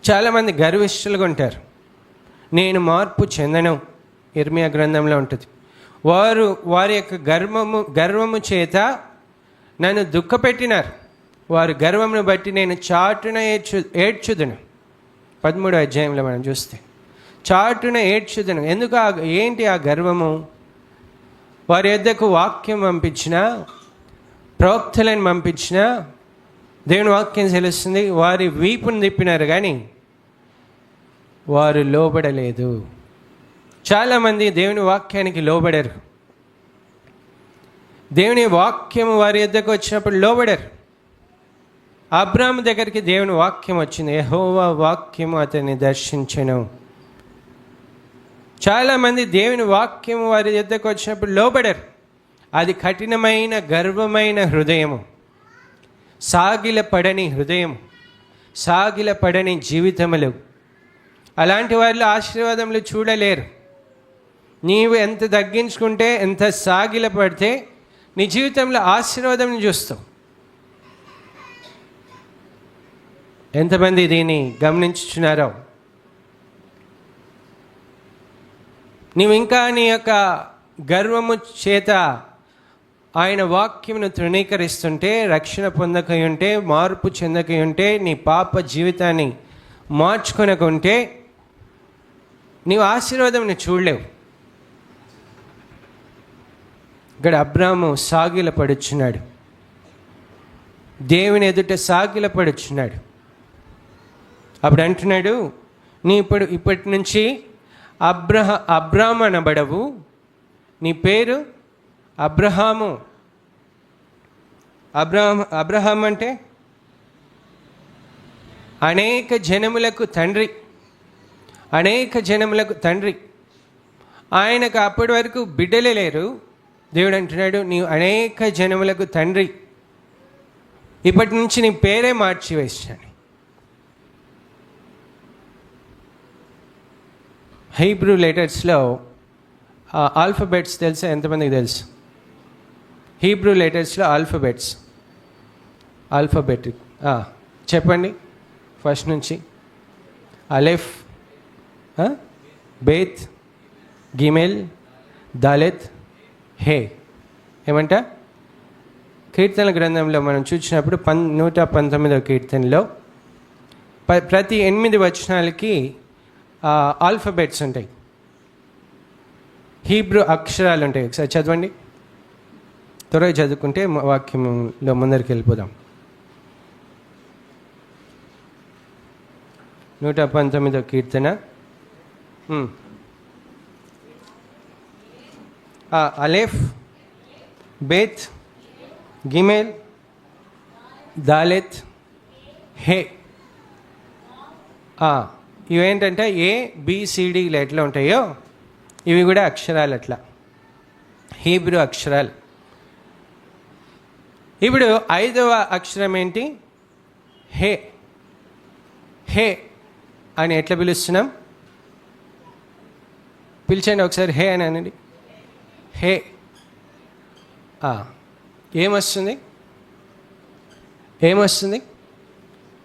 చాలామంది గర్విష్ఠులుగా ఉంటారు. నేను మార్పు చెందను, ఇర్మియా గ్రంథంలో ఉంటుంది. వారి యొక్క గర్వము చేత నన్ను దుఃఖపెట్టినారు. వారి గర్వమును బట్టి నేను చాటున ఏడ్చుదును. 13వ అధ్యాయంలో మనం చూస్తే చాటున ఏడ్చుదును. ఎందుకు ఏంటి ఆ గర్వము? వారి యొద్దకు వాక్యం పంపించిన, ప్రవక్తలను పంపించిన, దేవుని వాక్యం తెలుస్తుంది, వారి వీపును తిప్పినారు కానీ వారు లోబడలేదు. చాలామంది దేవుని వాక్యానికి లోబడరు. దేవుని వాక్యము వారి యొద్దకు వచ్చినప్పుడు లోబడరు. అబ్రాహాము దగ్గరికి దేవుని వాక్యం వచ్చింది, యెహోవా వాక్యము అతన్ని దర్శించెను. చాలామంది దేవుని వాక్యము వారి యొద్దకు వచ్చినప్పుడు లోబడరు. అది కఠినమైన గర్వమైన హృదయము, సాగిలపడని హృదయం, సాగిలపడని జీవితములు. అలాంటి వారిలో ఆశీర్వాదములు చూడలేరు. నీవు ఎంత తగ్గించుకుంటే, ఎంత సాగిలపడితే నీ జీవితంలో ఆశీర్వాదం చూస్తావు. ఎంతమంది దీన్ని గమనించుచున్నారో? నీవు ఇంకా నీ యొక్క గర్వము చేత ఆయన వాక్యమును తృణీకరిస్తుంటే, రక్షణ పొందకై ఉంటే, మార్పు చెందకై ఉంటే, నీ పాప జీవితాన్ని మార్చుకొనకుంటే నీవు ఆశీర్వాదంని చూడలేవు. ఇక్కడ అబ్రాహాము సాగిలపడుచున్నాడు, దేవుని ఎదుట సాగిలపడుచున్నాడు. అప్పుడు అంటున్నాడు, నీ ఇప్పటి నుంచి అబ్రాహాము అనబడవు, నీ పేరు అబ్రహాము. అబ్రహాం అంటే అనేక జనములకు తండ్రి, అనేక జనములకు తండ్రి. ఆయనకు అప్పటి వరకు బిడ్డలే లేరు. దేవుడు అంటున్నాడు, నీవు అనేక జనములకు తండ్రి, ఇప్పటి నుంచి నీ పేరే మార్చి వేసాను. హీబ్రూ లెటర్స్లో ఆల్ఫబెట్స్ తెలుసా? ఎంతమందికి తెలుసు? హీబ్రూ లెటర్స్లో ఆల్ఫబెటిక్ చెప్పండి ఫస్ట్ నుంచి. అలెఫ్, బేత్, గిమెల్, దాలెత్, హే. ఏమంట? కీర్తనల గ్రంథంలో మనం చూసినప్పుడు 119వ కీర్తనలో ప్రతి 8 వచనాలకి ఆల్ఫబెట్స్ ఉంటాయి, హీబ్రూ అక్షరాలు ఉంటాయి. ఒకసారి చదవండి, త్వరగా చదువుకుంటే వాక్యంలో ముందరికి వెళ్ళిపోదాం. 119వ కీర్తన. అలెఫ్, బేత్, గిమెల్, దాలెత్, హే. ఇవేంటంటే ABCDలు ఎట్లా ఉంటాయో ఇవి కూడా అక్షరాలు, అట్లా హీబ్రూ అక్షరాలు. ఇప్పుడు 5వ అక్షరం ఏంటి? హే. హే అని ఎట్లా పిలుస్తున్నాం? పిలిచండి ఒకసారి, హే అని అనండి. హే. ఏమొస్తుంది?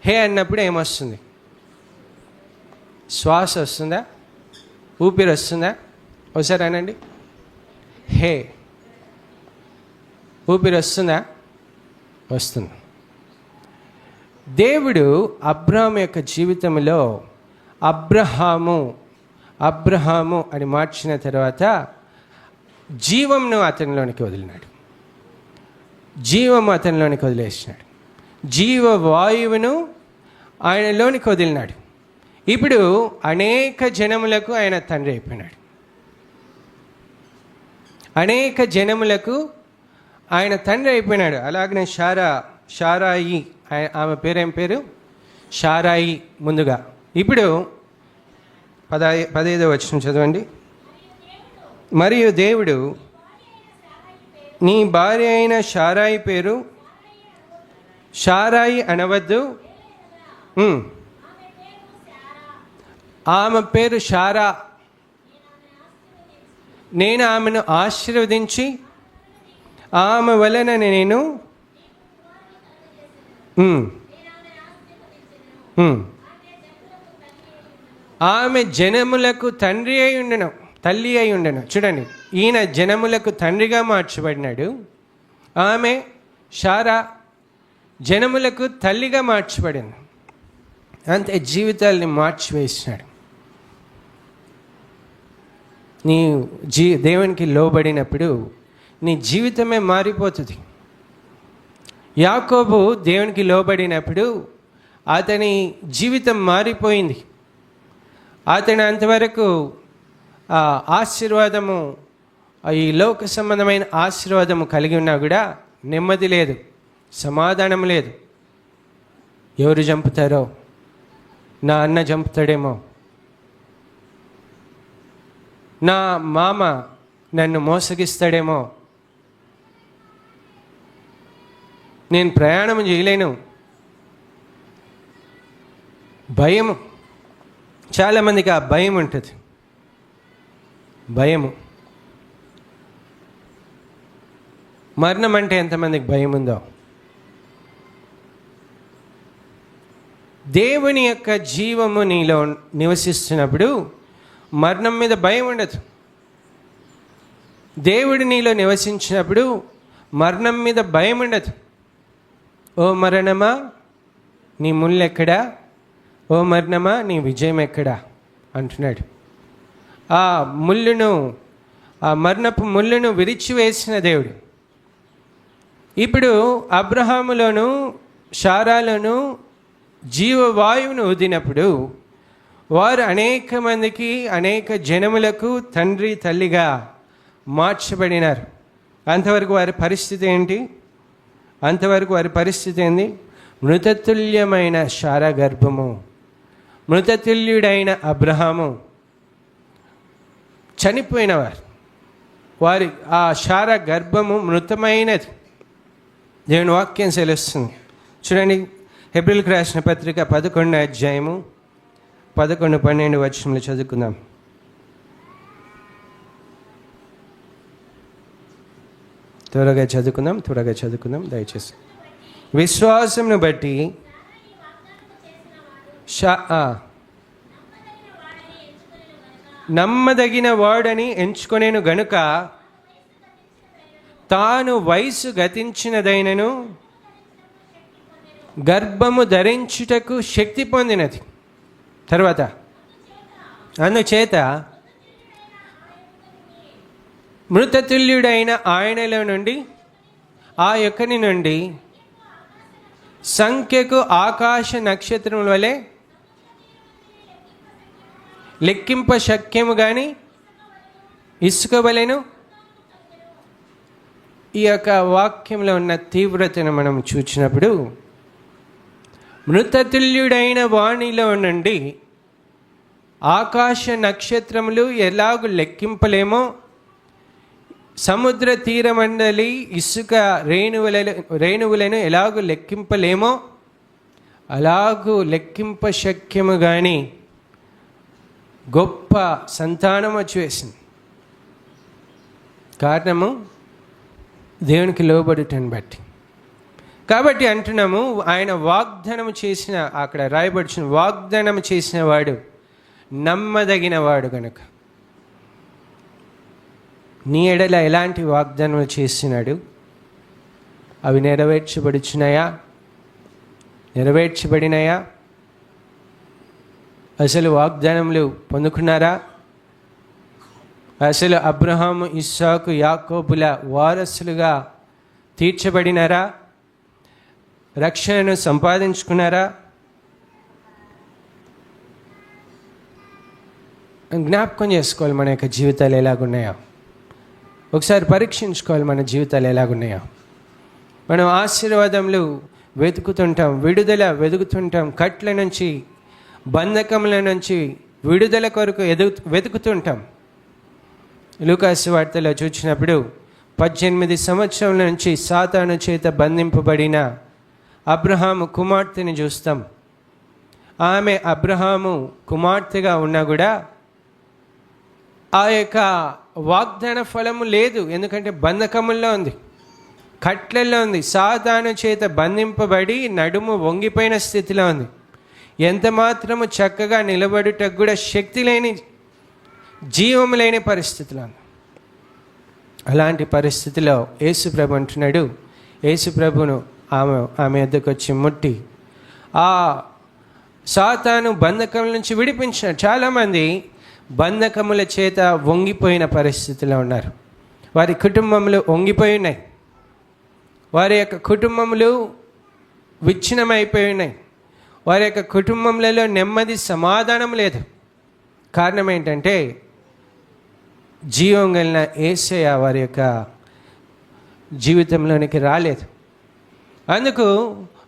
హే అన్నప్పుడు ఏమొస్తుంది? శ్వాస వస్తుందా? ఊపిరి వస్తుందా? ఒకసారి అనండి, హే. ఊపిరి వస్తుందా? వస్తుంది. దేవుడు అబ్రాహాము యొక్క జీవితంలో అబ్రహాము అని మార్చిన తర్వాత జీవంను అతనిలోనికి వదిలినాడు, జీవము అతనిలోనికి వదిలేసినాడు, జీవవాయువును ఆయనలోనికి వదిలినాడు. ఇప్పుడు అనేక జనములకు ఆయన తండ్రి అయిపోయినాడు. అనేక జనములకు ఆయన తండ్రి అయిపోయినాడు. అలాగనే షారాయి, ఆమె పేరేం పేరు? షారాయి ముందుగా. ఇప్పుడు 15వ వచనం చదవండి. మరియు దేవుడు నీ భార్య అయిన షారాయి పేరు షారాయి అనవద్దు, ఆమె పేరు షారా, నేను ఆమెను ఆశీర్వదించి ఆమె వలన నేను ఆమె జనములకు తండ్రి అయి ఉండను, తల్లి అయి ఉండను. చూడండి, ఈయన జనములకు తండ్రిగా మార్చబడినాడు. ఆమె శారా జనములకు తల్లిగా మార్చబడింది. అంతే, జీవితాల్ని మార్చివేసినాడు. నీ దేవునికి లోబడినప్పుడు నీ జీవితమే మారిపోతుంది. యాకోబు దేవునికి లోబడినప్పుడు అతని జీవితం మారిపోయింది. అతను అంతవరకు ఆశీర్వాదము, ఈ లోక సంబంధమైన ఆశీర్వాదము కలిగి ఉన్నా కూడా నెమ్మది లేదు, సమాధానం లేదు. ఎవరు చంపుతారో, నా అన్న చంపుతాడేమో, నా మామ నన్ను మోసగిస్తాడేమో, నేను ప్రయాణం చేయలేను, భయము. చాలామందికి ఆ భయం ఉంటుంది. భయము. మరణం అంటే ఎంతమందికి భయం ఉందో. దేవుని యొక్క జీవము నీలో నివసిస్తున్నప్పుడు మరణం మీద భయం ఉండదు. దేవుడు నీలో నివసించినప్పుడు మరణం మీద భయం ఉండదు. ఓ మరణమా నీ ముళ్ళు ఎక్కడా, ఓ మరణమా నీ విజయం ఎక్కడా అంటున్నాడు. ఆ ముళ్ళును, ఆ మరణపు ముళ్ళును విరిచివేసిన దేవుడు ఇప్పుడు అబ్రహాములోను శారాలోను జీవవాయువును ఊదినప్పుడు వారు అనేక మందికి, అనేక జనములకు తండ్రి తల్లిగా మార్చబడినారు. అంతవరకు వారి పరిస్థితి ఏంటి? అంతవరకు వారి పరిస్థితి ఏంది? మృతతుల్యమైన శారా గర్భము, మృతతుల్యుడైన అబ్రహాము చనిపోయినవారు. వారి ఆ శారా గర్భము మృతమైనది. దేవుని వాక్యం సెలుస్తుంది. చూడండి, హెబ్రీయులకు రాసిన పత్రిక 11వ అధ్యాయము 11-12 వచనములు చదువుకుందాం. త్వరగా చదువుకుందాం దయచేసి. విశ్వాసమును బట్టి నమ్మదగిన వాడని ఎంచుకొనేను గనుక తాను వయసు గతించినదైనను గర్భము ధరించుటకు శక్తి పొందినది. తర్వాత అందుచేత మృతతుల్యుడైన ఆయనలో నుండి, ఆ యొక్కని నుండి సంఖ్యకు ఆకాశ నక్షత్రముల వలె లెక్కింప శక్యము కానీ ఇసుక వలెను. ఈ యొక్క వాక్యంలో ఉన్న తీవ్రతను మనం చూసినప్పుడు, మృతతుల్యుడైన వాణిలో నుండి ఆకాశ నక్షత్రములు ఎలాగూ లెక్కింపలేమో, సముద్ర తీరమండలి ఇసుక రేణువులను ఎలాగూ లెక్కింపలేమో అలాగూ లెక్కింప శక్యము కానీ గొప్ప సంతానం వచ్చేసింది. కారణము దేవునికి లోబడుటను బట్టి. కాబట్టి అంటున్నాము, ఆయన వాగ్దానం చేసిన, అక్కడ రాయబడిన వాగ్దానం చేసిన వాడు నమ్మదగిన వాడు గనుక. నీ ఎడల ఎలాంటి వాగ్దానం చేసినాడు? అవి నెరవేర్చబడినాయా? అసలు వాగ్దానములు పొందుకున్నారా? అసలు అబ్రహాము, ఇస్సాకు, యాకోబుల వారసులుగా తీర్చబడినారా? రక్షణను సంపాదించుకున్నారా? జ్ఞాపకం చేసుకోవాలి మన యొక్క జీవితాలు ఎలాగున్నాయో. ఒకసారి పరీక్షించుకోవాలి మన జీవితాలు ఎలాగున్నాయో. మనం ఆశీర్వాదములు వెతుకుతుంటాం, విడుదల వెతుకుతుంటాం, కట్ల నుంచి, బంధకముల నుంచి విడుదల కొరకు వెతుకుతుంటాం. లూకాసు వార్తలో చూసినప్పుడు 18 సంవత్సరాల నుంచి సాతాను చేత బంధింపబడిన అబ్రహాము కుమార్తెని చూస్తాం. ఆమె అబ్రహాము కుమార్తెగా ఉన్నా కూడా ఆ యొక్క వాగ్దాన ఫలము లేదు. ఎందుకంటే బంధకముల్లో ఉంది, కట్లల్లో ఉంది, సాతాను చేత బంధింపబడి నడుము వంగిపోయిన స్థితిలో ఉంది. ఎంత మాత్రము చక్కగా నిలబడుటకు కూడా శక్తి లేని, జీవము లేని పరిస్థితిలో ఉంది. అలాంటి పరిస్థితిలో యేసుప్రభు అంటున్నాడు, యేసుప్రభును ఆమె వద్దకు వచ్చి ముట్టి ఆ సాతాను బంధకముల నుంచి విడిపించినాడు. చాలామంది బంధకముల చేత వంగిపోయిన పరిస్థితిలో ఉన్నారు. వారి కుటుంబములు వంగిపోయి ఉన్నాయి, వారి యొక్క కుటుంబములు విచ్ఛిన్నమైపోయి ఉన్నాయి, వారి యొక్క కుటుంబములలో నెమ్మది సమాధానం లేదు. కారణం ఏంటంటే జీవం కలిగిన యేసయ్య వారి యొక్క జీవితంలోనికి రాలేదు. అందుకు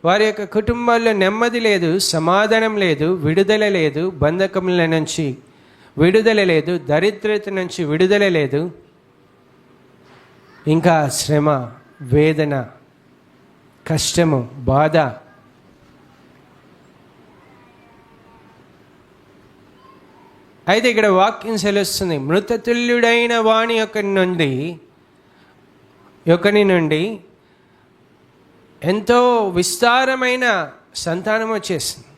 వారి యొక్క కుటుంబాల్లో నెమ్మది లేదు, సమాధానం లేదు, విడుదల లేదు, బంధకముల నుంచి విడుదల లేదు, దరిద్రత నుంచి విడుదల లేదు, ఇంకా శ్రమ, వేదన, కష్టము, బాధ. అయితే ఇక్కడ వాక్యం సెలవుస్తుంది, మృతతుల్యుడైన వాణి యొక్కని నుండి ఎంతో విస్తారమైన సంతానం వచ్చేసింది.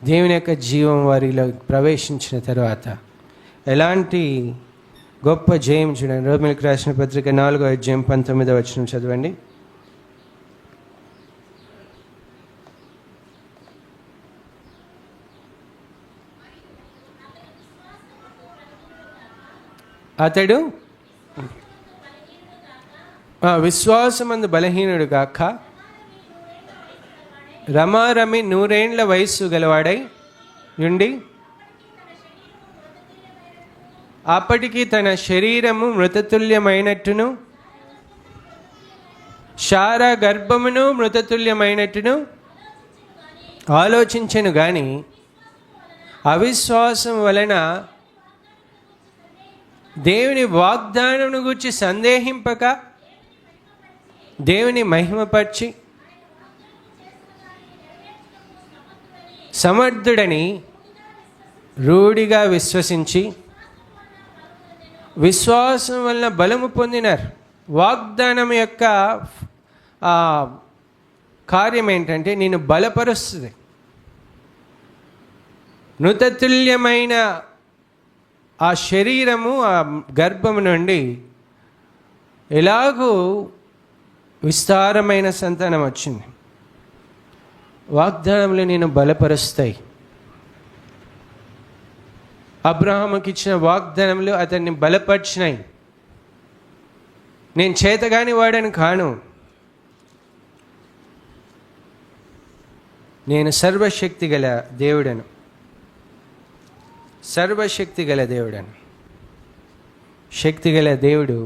దేవుని యొక్క జీవం వారిలో ప్రవేశించిన తర్వాత ఎలాంటి గొప్ప జయం చూడండి. రోమీయులకు రాసిన పత్రిక 4వ అధ్యాయం 19వ వచనం చదవండి. అతడు విశ్వాసమందు బలహీనుడు కాక రమారమి 100 ఏండ్ల వయస్సు గలవాడై ఉండి అప్పటికి తన శరీరము మృతతుల్యమైనట్టును శారా గర్భమును మృతతుల్యమైనట్టును ఆలోచించెను గాని అవిశ్వాసం వలన దేవుని వాగ్దానమును గూర్చి సందేహింపక దేవుని మహిమపరిచి సమర్థుడని రూఢిగా విశ్వసించి విశ్వాసం వలన బలము పొందినారు. వాగ్దానం యొక్క కార్యం ఏంటంటే నేను బలపరుస్తుంది. మృతతుల్యమైన ఆ శరీరము, ఆ గర్భము నుండి ఎలాగూ విస్తారమైన సంతానం వచ్చింది. వాగ్దానములు నేను బలపరుస్తాయి. అబ్రహాముకి ఇచ్చిన వాగ్దానములు అతన్ని బలపరిచినాయి. నేను చేతగాని వాడని కాను, నేను సర్వశక్తి గల దేవుడను, సర్వశక్తి గల దేవుడను. శక్తి గల దేవుడు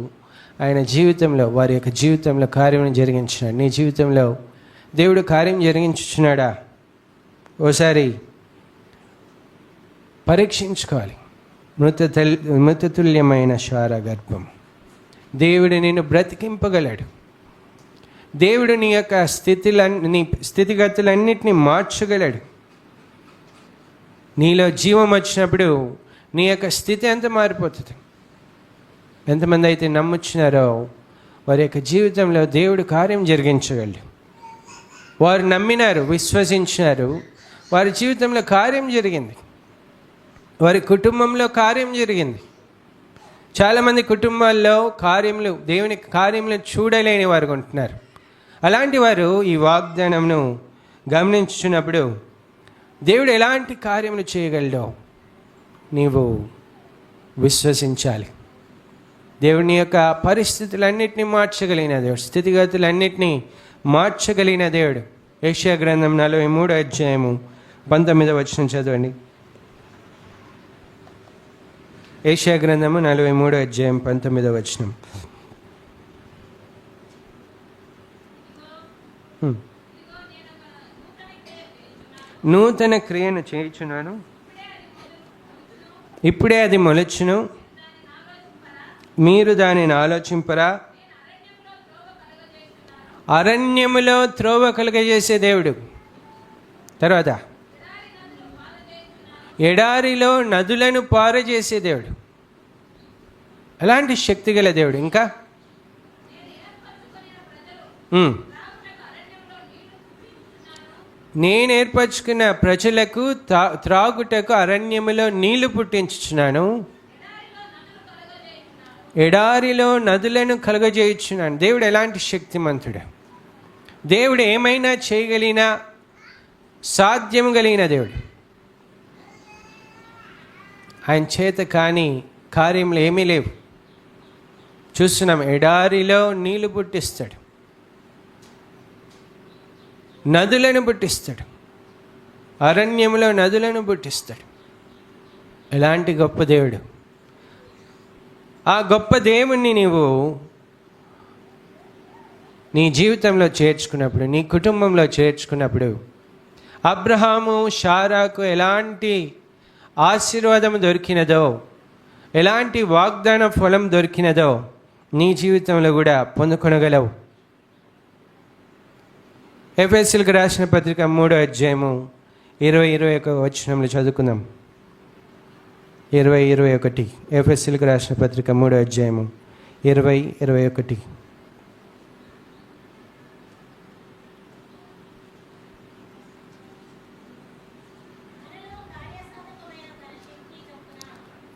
ఆయన జీవితంలో, వారి యొక్క జీవితంలో కార్యం జరిగించినాడు. నీ జీవితంలో దేవుడు కార్యం జరిగించుచున్నాడా? ఓసారి పరీక్షించుకోవాలి. మృతతుల్యమైన శారా గర్భం. దేవుడు నిన్ను బ్రతికింపగలడు. దేవుడు నీ యొక్క నీ స్థితిగతులన్నిటినీ మార్చగలడు. నీలో జీవం వచ్చినప్పుడు నీ యొక్క స్థితి ఎంత మారిపోతుంది. ఎంతమంది అయితే నమ్ముచున్నారో వారి యొక్క జీవితంలో దేవుడు కార్యం జరిగించగలడు. వారు నమ్మినారు, విశ్వసించినారు, వారి జీవితంలో కార్యం జరిగింది, వారి కుటుంబంలో కార్యం జరిగింది. చాలామంది కుటుంబాల్లో కార్యములు, దేవుని కార్యములు చూడలేని వారు ఉంటున్నారు. అలాంటి వారు ఈ వాగ్దానంను గమనించున్నప్పుడు దేవుడు ఎలాంటి కార్యములు చేయగలడో నీవు విశ్వసించాలి. దేవుని యొక్క పరిస్థితులన్నింటినీ మార్చగలిగిన దేవుడు, స్థితిగతులన్నింటినీ మార్చగలిగిన దేవుడు. యెషయా గ్రంథం 43వ అధ్యాయము 19వ వచనం చదవండి. యెషయా గ్రంథము 43వ అధ్యాయం 19వ వచనం. నూతన క్రియను చేయుచున్నాను, ఇప్పుడే అది మొలచును, మీరు దానిని ఆలోచింపరా? అరణ్యములో త్రోవ కలుగజేసే దేవుడు. తర్వాత ఎడారిలో నదులను పారజేసే దేవుడు. అలాంటి శక్తి గల దేవుడు. ఇంకా నేను ఏర్పరచుకున్న ప్రజలకు త్రాగుటకు అరణ్యములో నీళ్లు పుట్టించుచున్నాను, ఎడారిలో నదులను కలుగజేయుచున్నాను. దేవుడు ఎలాంటి శక్తిమంతుడు! దేవుడు ఏమైనా చేయగలిగిన సాధ్యం కలిగిన దేవుడు. ఆయన చేత కానీ కార్యములు ఏమీ లేవు. చూస్తున్నాం, ఎడారిలో నీళ్లు పుట్టిస్తాడు, నదులను పుట్టిస్తాడు, అరణ్యంలో నదులను పుట్టిస్తాడు. ఎలాంటి గొప్ప దేవుడు! ఆ గొప్ప దేవుణ్ణి నీవు నీ జీవితంలో చేర్చుకున్నప్పుడు, నీ కుటుంబంలో చేర్చుకున్నప్పుడు, అబ్రహాము శారాకు ఎలాంటి ఆశీర్వాదం దొరికినదో, ఎలాంటి వాగ్దాన ఫలం దొరికినదో నీ జీవితంలో కూడా పొందుకొనగలవు. ఎఫెసీయులకు రాసిన పత్రిక 3వ అధ్యాయము 20-21 వచనంలో చదువుకుందాం. 20-21 ఎఫెసీయులకు రాసిన పత్రిక 3వ అధ్యాయము 20-21.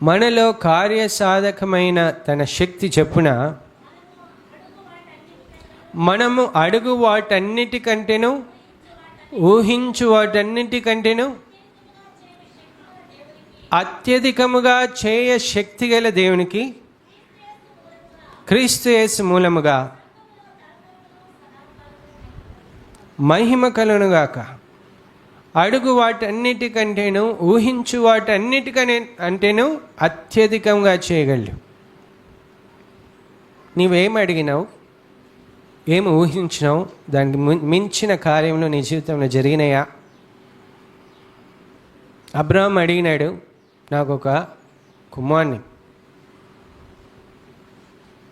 మనలో కార్యసాధకమైన తన శక్తి చొప్పున మనము అడుగు వాటన్నిటికంటేను ఊహించు వాటన్నిటికంటేను అత్యధికముగా చేయ శక్తి గల దేవునికి క్రీస్తు యేసు మూలముగా మహిమ కలుగునుగాక. అడుగు వాటన్నిటికంటేను ఊహించు అంటేను అత్యధికంగా చేయగలడు. నీవేం అడిగినావు, ఏమి ఊహించినావు, దానికి మించిన కార్యంలో నీ జీవితంలో జరిగినాయా? అబ్రహాం అడిగినాడు, నాకు ఒక కుమారుని,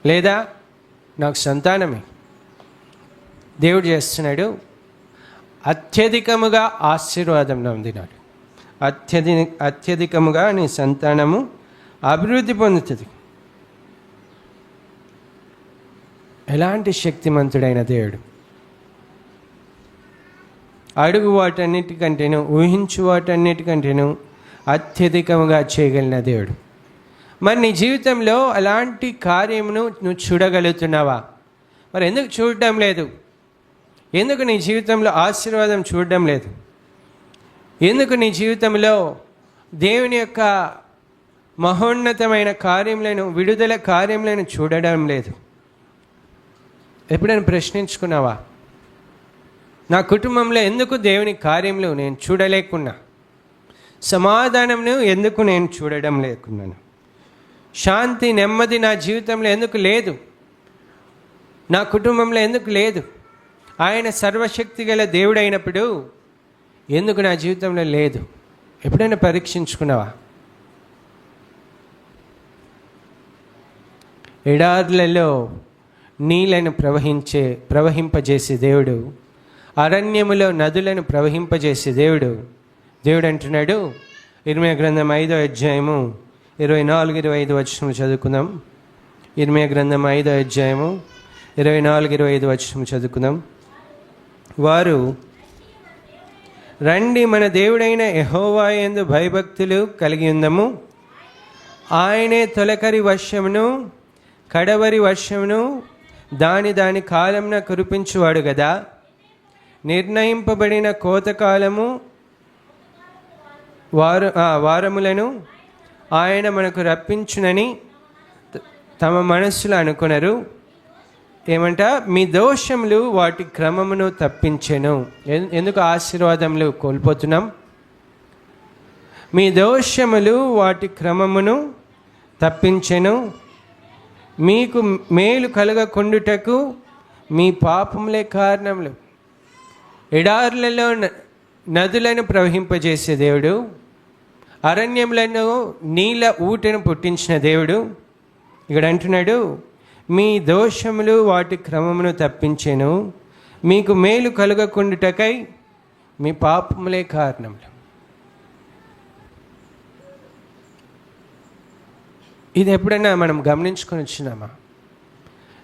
లేదా నాకు సంతానమే. దేవుడు చేస్తున్నాడు, అత్యధికముగా ఆశీర్వాదం నొందినాడు. అత్యధికముగా నీ సంతానము అభివృద్ధి పొందుతుంది. ఎలాంటి శక్తిమంతుడైన దేవుడు! అడుగు వాటన్నిటికంటేను ఊహించు వాటన్నిటికంటేను అత్యధికముగా చేయగలిగిన దేవుడు. మరి నీ జీవితంలో అలాంటి కార్యమును నువ్వు చూడగలుగుతున్నావా? మరి ఎందుకు చూడటం లేదు? ఎందుకు నీ జీవితంలో ఆశీర్వాదం చూడడం లేదు? ఎందుకు నీ జీవితంలో దేవుని యొక్క మహోన్నతమైన కార్యములను, విడుదల కార్యములను చూడడం లేదు? ఎప్పుడైనా ప్రశ్నించుకున్నావా? నా కుటుంబంలో ఎందుకు దేవుని కార్యములు నేను చూడలేకున్నా? సమాధానంను ఎందుకు నేను చూడడం లేకున్నాను? శాంతి, నెమ్మది నా జీవితంలో ఎందుకు లేదు? నా కుటుంబంలో ఎందుకు లేదు? ఆయన సర్వశక్తి గల దేవుడు అయినప్పుడు ఎందుకు నా జీవితంలో లేదు? ఎప్పుడైనా పరీక్షించుకున్నావా? ఎడార్లలో నీళ్లను ప్రవహింపజేసే దేవుడు, అరణ్యములో నదులను ప్రవహింపజేసే దేవుడు. దేవుడు అంటున్నాడు, ఇర్మీయా గ్రంథం 5వ అధ్యాయము 24-25 వచనం చదువుకుందాం. ఇర్మీయా గ్రంథం 5వ అధ్యాయము 24-25 వచనం చదువుకుందాం. వారు, రండి మన దేవుడైన యెహోవా యందు భయభక్తులు కలిగి ఉందము. ఆయనే తొలకరి వర్షమును కడవరి వర్షమును దాని కాలమున కురిపించువాడు గదా. నిర్ణయింపబడిన కోతకాలము వారములను ఆయన మనకు రప్పించునని తమ మనస్సులో అనుకున్నారు. ఏమంట? మీ దోషములు వాటి క్రమమును తప్పించెను. ఎందుకు ఆశీర్వాదములు కోల్పోతున్నాం? మీ దోషములు వాటి క్రమమును తప్పించెను, మీకు మేలు కలగకుండుటకు మీ పాపములే కారణములు. ఎడారులలో నదులను ప్రవహింపజేసే దేవుడు, అరణ్యములను నీళ్ళ ఊటను పుట్టించిన దేవుడు ఇక్కడ అంటున్నాడు, మీ దోషములు వాటి క్రమమును తప్పించెను, మీకు మేలు కలుగకుండుటకై మీ పాపములే కారణములు. ఇది ఎప్పుడైనా మనం గమనించుకొని వచ్చినామా?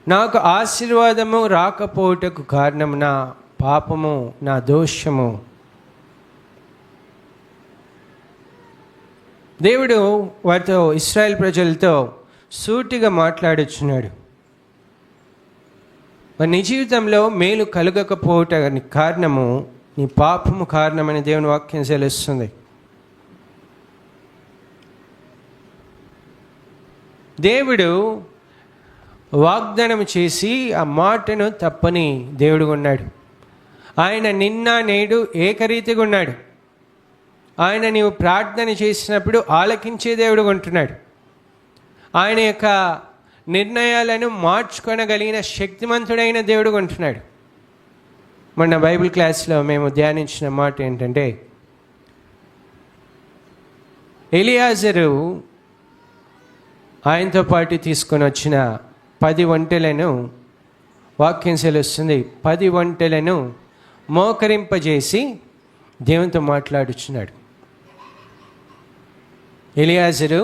నాకు ఆశీర్వాదము రాకపోవటకు కారణం నా పాపము, నా దోషము. దేవుడు వారితో, ఇశ్రాయేల్ ప్రజలతో సూటిగా మాట్లాడుచున్నాడు. మరి నీ జీవితంలో మేలు కలగకపోవటానికి కారణము నీ పాపము కారణమని దేవుని వాక్యం సెలవుస్తుంది. దేవుడు వాగ్దానం చేసి ఆ మాటను తప్పని దేవుడు ఉన్నాడు. ఆయన నిన్న నేడు ఏకరీతిగా ఉన్నాడు. ఆయన నీవు ప్రార్థన చేసినప్పుడు ఆలకించే దేవుడు ఉంటున్నాడు. ఆయన యొక్క నిర్ణయాలను మార్చుకొనగలిగిన శక్తిమంతుడైన దేవుడు ఉంటున్నాడు. మొన్న బైబిల్ క్లాస్లో మేము ధ్యానించిన మాట ఏంటంటే, ఎలియాజరు ఆయనతో పాటు తీసుకొని వచ్చిన 10 ఒంటెలను వాక్యం సెలవుస్తుంది, 10 ఒంటెలను మోకరింపజేసి దేవునితో మాట్లాడుచున్నాడు. ఎలియాజరు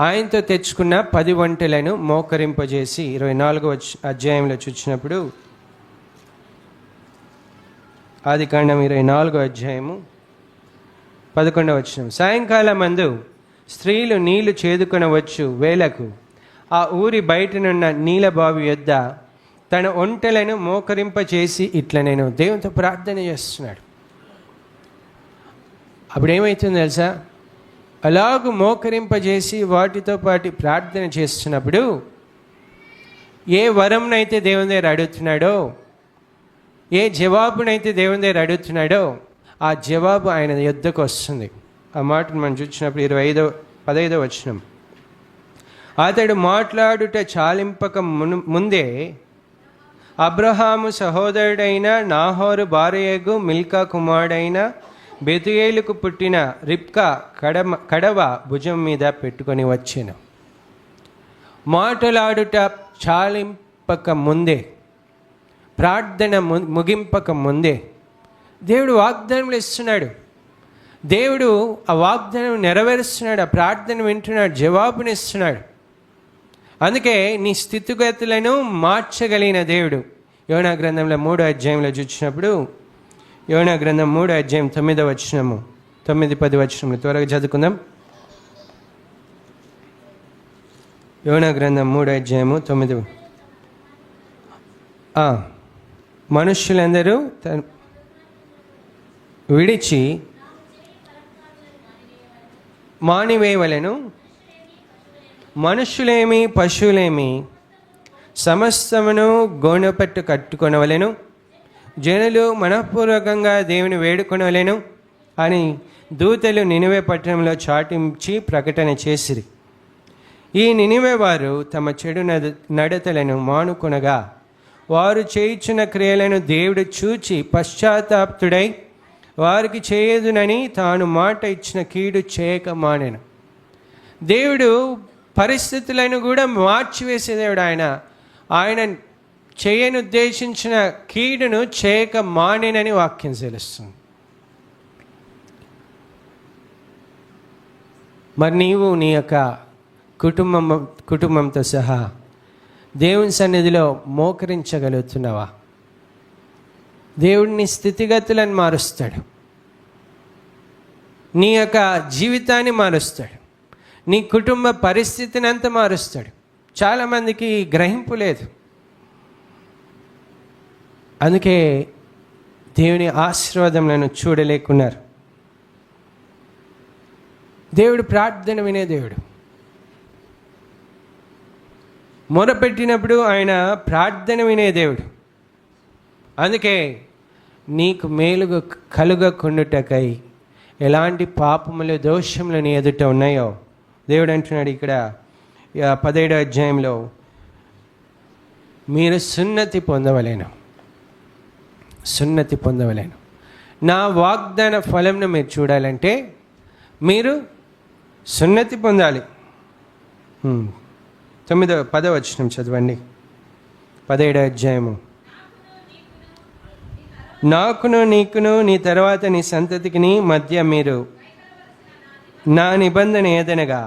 ఆయనతో తెచ్చుకున్న 10 ఒంటెలను మోకరింపజేసి 24వ అధ్యాయంలో చూసినప్పుడు, ఆదికాండం 24వ అధ్యాయము 11వ వచనం, సాయంకాలం మందు స్త్రీలు నీళ్లు చేదుకొనవచ్చు వేళకు ఆ ఊరి బయటనున్న నీళ్ళ బావి యొద్ద తన ఒంటెలను మోకరింపచేసి ఇట్లా నేను దేవునితో ప్రార్థన చేస్తున్నాడు. అప్పుడు ఏమవుతుందో తెలుసా? అలాగూ మోకరింపజేసి వాటితో పాటు ప్రార్థన చేస్తున్నప్పుడు ఏ వరంనైతే దేవుని దగ్గర అడుగుతున్నాడో, ఏ జవాబునైతే దేవుని దగ్గర అడుగుతున్నాడో ఆ జవాబు ఆయన యొద్దకు వస్తుంది. ఆ మాటను మనం చూసినప్పుడు 15వ వచనం, అతడు మాట్లాడుట చాలింపక ముందే అబ్రహాము సహోదరుడైన నాహోరు భార్యగు మిల్కా కుమారుడైన బెతుయేలుకు పుట్టిన రిబ్కా కడవ భుజం మీద పెట్టుకొని వచ్చాను. మాట్లాడుట చాలింపక ముందే, ప్రార్థన ముగింపక ముందే దేవుడు వాగ్దానములు ఇస్తున్నాడు. దేవుడు ఆ వాగ్దానం నెరవేరుస్తున్నాడు. ఆ ప్రార్థన వింటున్నాడు, జవాబునిస్తున్నాడు. అందుకే నీ స్థితిగతులను మార్చగలిగిన దేవుడు. యోనా గ్రంథంలో 3వ అధ్యాయంలో చూసినప్పుడు, యోనా గ్రంథం 3వ అధ్యాయం 9వ వచనము, 9-10 వచనములు త్వరగా చదువుకుందాం. యోనా గ్రంథం 3వ అధ్యాయము 9. మనుష్యులందరూ విడిచి మానివేయవలెను, మనుష్యులేమి పశువులేమి సమస్తమును గోనెపట్టు కట్టుకొనవలెను, జనులు మనఃపూర్వకంగా దేవుని వేడుకొనవలెను అని దూతలు నినివే పట్టణంలో చాటించి ప్రకటన చేసిరి. ఈ నినివే వారు తమ చెడు నడతలను మానుకొనగా వారు చేయుచున్న క్రియలను దేవుడు చూచి పశ్చాత్తాప్తుడై వారికి చేయదునని తాను మాట ఇచ్చిన కీడు చేయక మానెను. దేవుడు పరిస్థితులను కూడా మార్చివేసే దేవుడు. ఆయన చేయను ఉద్దేశించిన కీడును చేయక మానేనని వాక్యం తెలుస్తుంది. మరి నీవు నీ యొక్క కుటుంబంతో సహా దేవుని సన్నిధిలో మోకరించగలుగుతున్నావా? దేవుడిని స్థితిగతులను మారుస్తాడు, నీ యొక్క జీవితాన్ని మారుస్తాడు, నీ కుటుంబ పరిస్థితిని అంతా మారుస్తాడు. చాలామందికి గ్రహింపు లేదు. అందుకే దేవుని ఆశీర్వాదములను చూడలేకున్నారు. దేవుడు ప్రార్థన వినే దేవుడు. మొరపెట్టినప్పుడు ఆయన ప్రార్థన వినే దేవుడు. అందుకే నీకు మేలుగా కలుగకుండుటకై ఎలాంటి పాపములు దోషములు నీ ఎదుట ఉన్నాయో దేవుడు అంటున్నాడు ఇక్కడ 17వ అధ్యాయంలో, మీరు సున్నతి పొందవలేను, సున్నతి పొందవలేను. నా వాగ్దాన ఫలంను మీరు చూడాలంటే మీరు సున్నతి పొందాలి. 10వ వచనం చదవండి. 17వ అధ్యాయము, నాకును నీకును నీ తర్వాత నీ సంతతికి నీ మధ్య మీరు నా నిబంధన ఏదనగా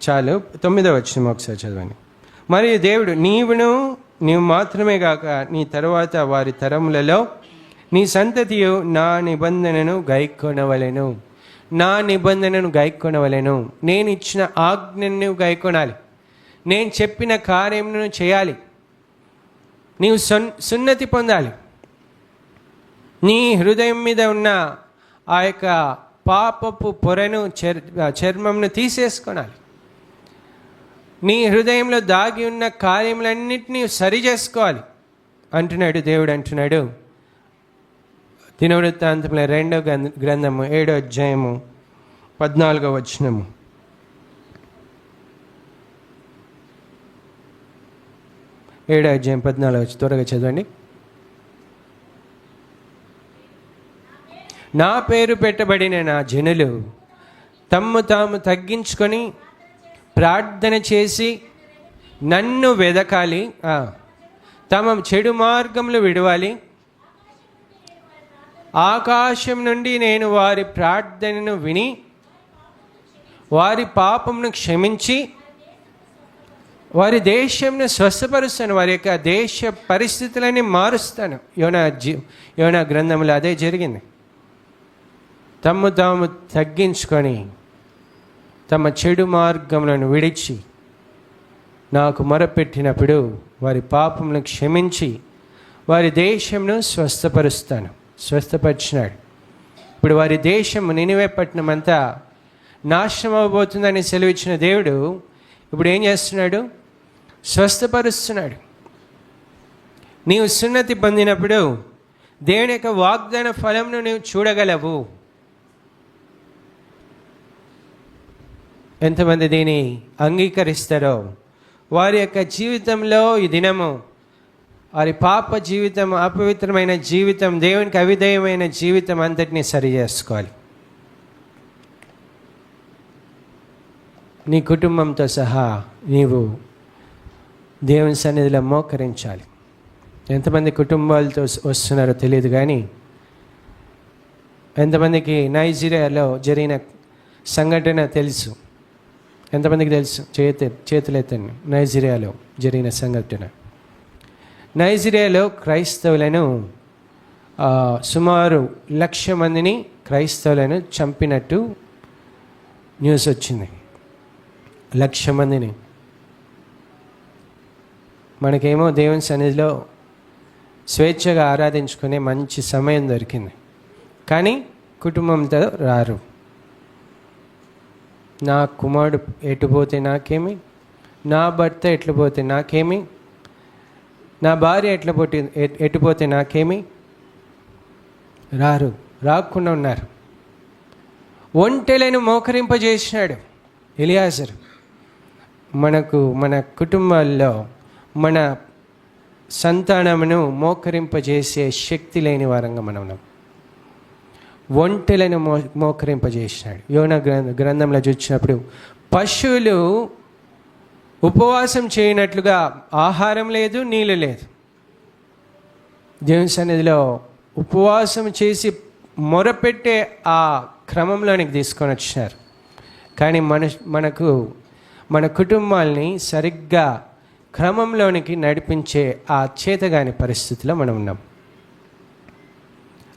చాలు. 9వ వచనం ఒకసారి చదవండి. మరియు దేవుడు నీవు మాత్రమే కాక నీ తరువాత వారి తరములలో నీ సంతతియు నా నిబంధనను గైకొనవలెను. నా నిబంధనను గైకొనవలెను. నేను ఇచ్చిన ఆజ్ఞను గైకొనాలి. నేను చెప్పిన కార్యమును చేయాలి. నీవు సున్నతి పొందాలి. నీ హృదయం మీద ఉన్న ఆ యొక్క పాపపు పొరను చర్మంను తీసేసుకోనాలి. నీ హృదయంలో దాగి ఉన్న కార్యములన్నింటినీ సరి చేసుకోవాలి అంటున్నాడు దేవుడు. అంటున్నాడు దినవృత్తాంతంలో 2వ గ్రంథము 7వ అధ్యాయము 14వ వచనము. ఏడో అధ్యాయం 14 త్వరగా చదవండి. నా పేరు పెట్టబడిన నా జనులు తమ్ము తాము తగ్గించుకొని ప్రార్థన చేసి నన్ను వెదకాలి, తమ చెడు మార్గములు విడవాలి. ఆకాశం నుండి నేను వారి ప్రార్థనను విని వారి పాపమును క్షమించి వారి దేశంను స్వస్థపరుస్తాను. వారి యొక్క దేశ పరిస్థితులని మారుస్తాను. యోనా గ్రంథంలో అదే జరిగింది. తమ్ము తాము తగ్గించుకొని తమ చెడు మార్గములను విడిచి నాకు మొరపెట్టినప్పుడు వారి పాపములను క్షమించి వారి దేశంను స్వస్థపరుస్తాను. స్వస్థపరిచినాడు. ఇప్పుడు వారి దేశం నినివే పట్టణం అంతా నాశనం అవబోతుందని సెలవిచ్చిన దేవుడు ఇప్పుడు ఏం చేస్తున్నాడు? స్వస్థపరుస్తున్నాడు. నీవు సున్నతి పొందినప్పుడు దేవుని యొక్క వాగ్దాన ఫలంను నీవు చూడగలవు. ఎంతమంది దీన్ని అంగీకరిస్తారో వారి యొక్క జీవితంలో ఈ దినము వారి పాప జీవితం, అపవిత్రమైన జీవితం, దేవునికి అవిధేయమైన జీవితం అంతటినీ సరి చేసుకోవాలి. నీ కుటుంబంతో సహా నీవు దేవుని సన్నిధిలో మోకరించాలి. ఎంతమంది కుటుంబాలతో వస్తున్నారో తెలియదు, కానీ ఎంతమందికి నైజీరియాలో జరిగిన సంఘటన తెలుసు? ఎంతమందికి తెలుసు? చేతులెత్తండి. నైజీరియాలో జరిగిన సంఘటన. నైజీరియాలో క్రైస్తవులను సుమారు 1,00,000 మందిని క్రైస్తవులను చంపినట్టు న్యూస్ వచ్చింది. 1,00,000 మందిని. మనకేమో దేవుని సన్నిధిలో స్వేచ్ఛగా ఆరాధించుకునే మంచి సమయం దొరికింది, కానీ కుటుంబంతో రారు. నా కుమారుడు ఎటుపోతే నాకేమి, నా భర్త ఎట్లుపోతే నాకేమి, నా భార్య ఎటుపోతే నాకేమి. రారు, రాకుండా ఉన్నారు. ఒంటెలను మోకరింపజేసినాడు ఎలియాజరు. మన కుటుంబాల్లో మన సంతానమును మోకరింపజేసే శక్తి లేని వారంగా మనం ఉన్నాం. ఒంటెలను మోకరింపజేసినాడు. యోనా గ్రంథంలో చూసినప్పుడు పశువులు ఉపవాసం చేయనట్లుగా ఆహారం లేదు, నీళ్ళు లేదు. దేవుని సన్నిధిలో ఉపవాసం చేసి మొరపెట్టే ఆ క్రమంలోనికి తీసుకొని వచ్చినారు. కానీ మన కుటుంబాల్ని సరిగ్గా క్రమంలోనికి నడిపించే ఆ చేతగాని పరిస్థితిలో మనం ఉన్నాం.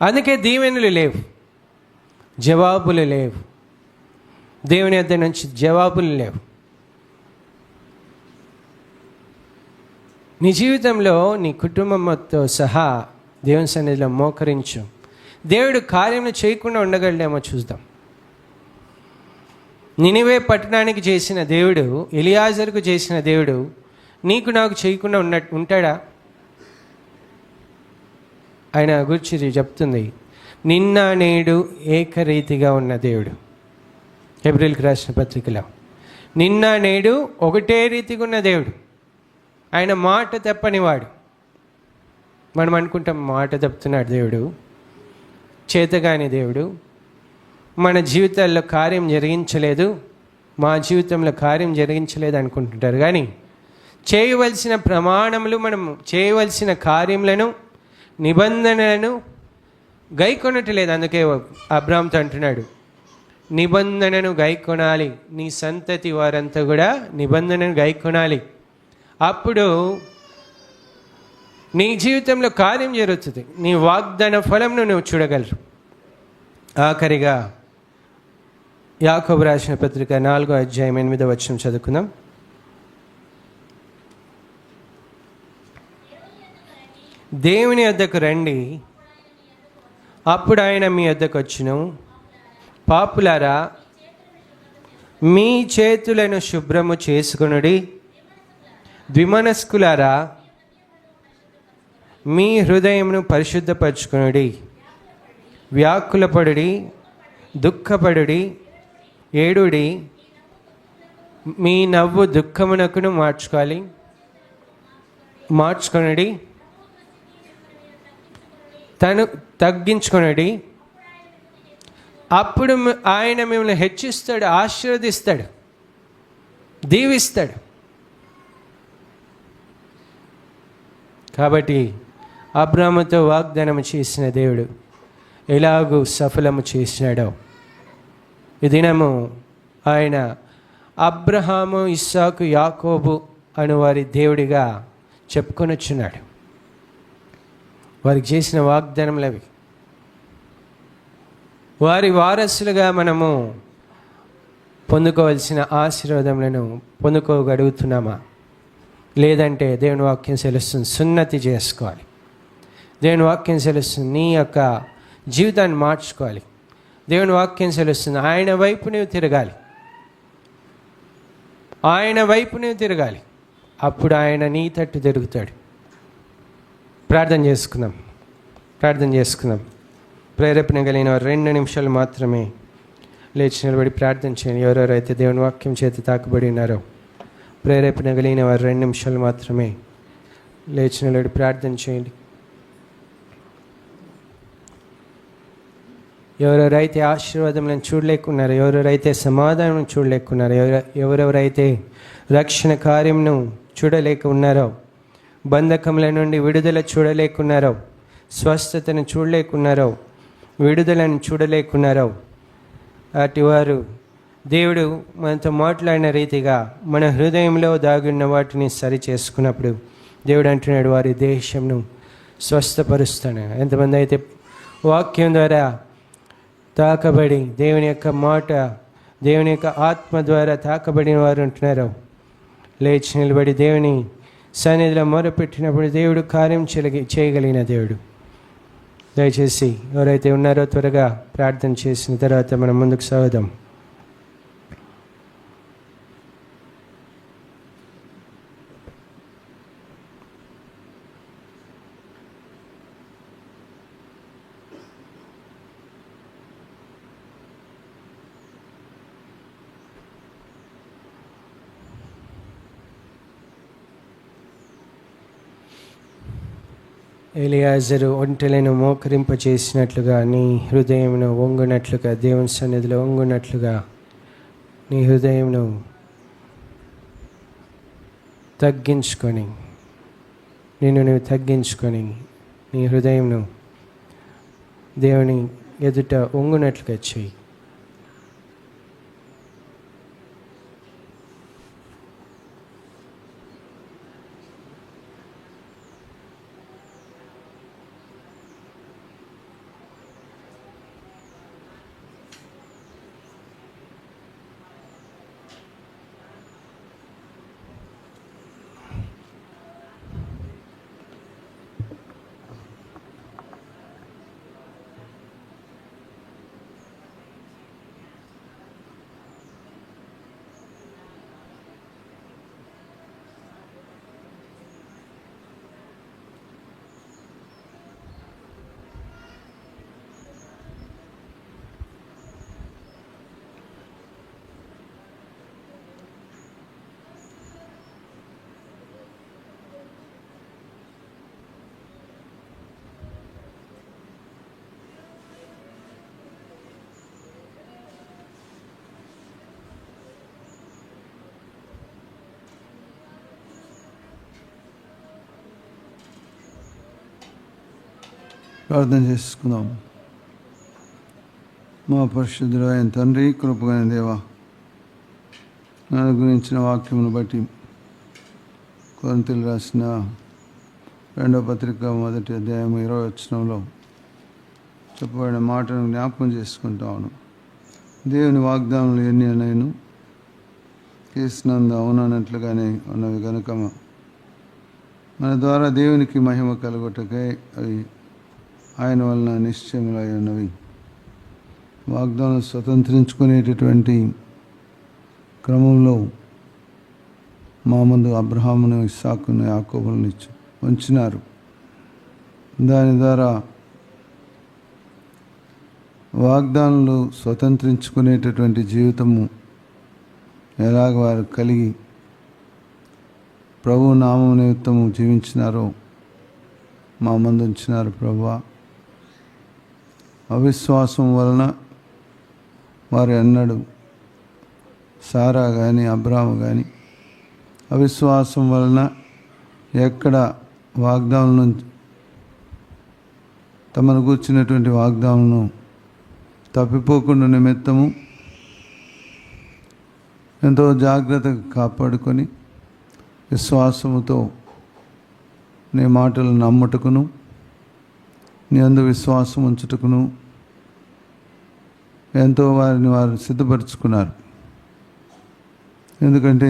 అందుకే దీవెనలు లేవు, జవాబులు లేవు. దేవుని వద్ద నుంచి జవాబులు లేవు. నీ జీవితంలో నీ కుటుంబంతో సహా దేవుని సన్నిధిలో మోకరించు. దేవుడు కార్యం చేయకుండా ఉండగలడేమో చూద్దాం. నినివే పట్టణానికి చేసిన దేవుడు, ఎలియాజరుకు చేసిన దేవుడు నీకు నాకు చేయకుండా ఉంటాడా? ఆయన గురించి చెప్తుంది, నిన్న నేడు ఏకరీతిగా ఉన్న దేవుడు. హెబ్రీయులకు రాసిన పత్రికలో నిన్న నేడు ఒకటే రీతిగా ఉన్న దేవుడు. ఆయన మాట తప్పనివాడు. మనం అనుకుంటాం మాట తప్పుతున్నాడు దేవుడు, చేతగాని దేవుడు, మన జీవితాల్లో కార్యం జరిగించలేదు, మా జీవితంలో కార్యం జరిగించలేదు అనుకుంటుంటారు. కానీ చేయవలసిన ప్రమాణములు, మనం చేయవలసిన కార్యములను, నిబంధనలను గైకొనట్లేదు. అందుకే అబ్రాహాముతో అంటున్నాడు, నిబంధనను గైకొనాలి, నీ సంతతి వారంతా కూడా నిబంధనను గైకొనాలి. అప్పుడు నీ జీవితంలో కార్యం జరుగుతుంది. నీ వాగ్దాన ఫలంను నువ్వు చూడగలరు. ఆఖరిగా యాకోబు రాసిన పత్రిక 4వ అధ్యాయం 8వ వచనం చదువుకుందాం. దేవుని యొద్దకు రండి, అప్పుడు ఆయన మీ యొద్దకు వచ్చును. పాపులారా, మీ చేతులను శుభ్రము చేసుకొనుడి. ద్విమనస్కులారా, మీ హృదయమును పరిశుద్ధపరచుకొనుడి. వ్యాకులపడుడి, దుఃఖపడుడి, ఏడుడి. మీ నవ్వు దుఃఖమునకును మార్చుకొనుడి. తగ్గించుకొనుడి. అప్పుడు ఆయన మిమ్మల్ని హెచ్చిస్తాడు, ఆశీర్వదిస్తాడు, దీవిస్తాడు. కాబట్టి అబ్రాహాముతో వాగ్దానం చేసిన దేవుడు ఎలాగూ సఫలము చేసినాడో ఈ దినము ఆయన అబ్రహాము, ఇస్సాకు, యాకోబు అను వారి దేవుడిగా చెప్పుకొని వచ్చున్నాడు. వారికి చేసిన వాగ్దానములు అవి. వారి వారసులుగా మనము పొందుకోవాల్సిన ఆశీర్వాదములను పొందుకోగలుగుతున్నామా? లేదంటే దేవుని వాక్యం సెలుస్తుంది సున్నతి చేసుకోవాలి. దేవుని వాక్యం సెలుస్తుంది నీ యొక్క జీవితాన్ని మార్చుకోవాలి. దేవుని వాక్యం సెలుస్తుంది ఆయన వైపు నువ్వు తిరగాలి. ఆయన వైపు నువ్వు తిరగాలి. అప్పుడు ఆయన నీ తట్టు తిరుగుతాడు. ప్రార్థన చేసుకుందాం. ప్రేరేపణ కలిగిన 2 నిమిషాలు మాత్రమే లేచి నిలబడి ప్రార్థన చేయండి. ఎవరెవరైతే దేవుని వాక్యం చేతి తాకబడి ఉన్నారో ప్రేరేపణ కలిగిన వారు 2 నిమిషాలు మాత్రమే లేచి నిలబడి ప్రార్థన చేయండి. ఎవరెవరైతే ఆశీర్వాదములను చూడలేకున్నారో, ఎవరెవరైతే సమాధానం చూడలేకున్నారో, ఎవరెవరైతే రక్షణ కార్యమును చూడలేక ఉన్నారో, బంధకముల నుండి విడుదల చూడలేకున్నారో, స్వస్థతను చూడలేకున్నారో, విడుదలను చూడలేకున్నారో, అటివారు దేవుడు మనతో మాట్లాడిన రీతిగా మన హృదయంలో దాగున్న వాటిని సరి చేసుకున్నప్పుడు దేవుడు అంటున్నాడు వారి దేశంను స్వస్థపరుస్తాను. ఎంతమంది అయితే వాక్యం ద్వారా తాకబడి దేవుని యొక్క మాట, దేవుని యొక్క ఆత్మ ద్వారా తాకబడిన వారు ఉంటున్నారో లేచి నిలబడి దేవుని సన్నిధిలో మొరపెట్టినప్పుడు దేవుడు కార్యం చేయగలిగిన దేవుడు. దయచేసి ఎవరైతే ఉన్నారో త్వరగా ప్రార్థన చేసిన తర్వాత మనం ముందుకు సాగుదాం. ఎలియాజరు ఒంటెలను మోకరింపచేసినట్లుగా నీ హృదయమును వంగునట్లుగా, దేవుని సన్నిధిలో వంగునట్లుగా నీ హృదయమును తగ్గించుకొని, నువ్వు తగ్గించుకొని నీ హృదయమును దేవుని ఎదుట వంగునట్లుగా చేయి. ప్రార్థన చేసుకుందాం. మా పరిశుద్ధుడు అయిన తండ్రి, కృపగల దేవా, నన్ను గురించిన వాక్యమును బట్టి కొరింథీయులకు రాసిన రెండవ పత్రిక 1వ అధ్యాయం 20వ వచనంలో చెప్పబడిన మాటను జ్ఞాపకం చేసుకుంటాను. దేవుని వాగ్దానాలు ఎన్ని నేను చేసినందు అవునన్నట్లుగానే ఉన్నవి కనుక మన ద్వారా దేవునికి మహిమ కలుగుటకై అవి ఆయన వలన నిశ్చయములై ఉన్నవి. వాగ్దానం స్వతంత్రించుకునేటటువంటి క్రమంలో మా ముందు అబ్రహామును, ఇస్సాకును, యాకోబులను ఉంచినారు. దాని ద్వారా వాగ్దానాలు స్వతంత్రించుకునేటటువంటి జీవితము ఎలాగ వారు కలిగి ప్రభు నామం నిమిత్తము జీవించినారో మా ముందు ఉంచినారు. ప్రభువా, అవిశ్వాసం వలన వారు ఎన్నడూ సారా కానీ అబ్రాము కానీ అవిశ్వాసం వలన ఎక్కడ వాగ్దానం తమను కూర్చున్నటువంటి వాగ్దానం తప్పిపోకుండా నిమిత్తము ఎంతో జాగ్రత్తగా కాపాడుకొని విశ్వాసముతో నీ మాటలు నమ్ముటకును నీ అందు విశ్వాసం ఉంచుటకును ఎంతో వారిని వారు సిద్ధపరచుకున్నారు. ఎందుకంటే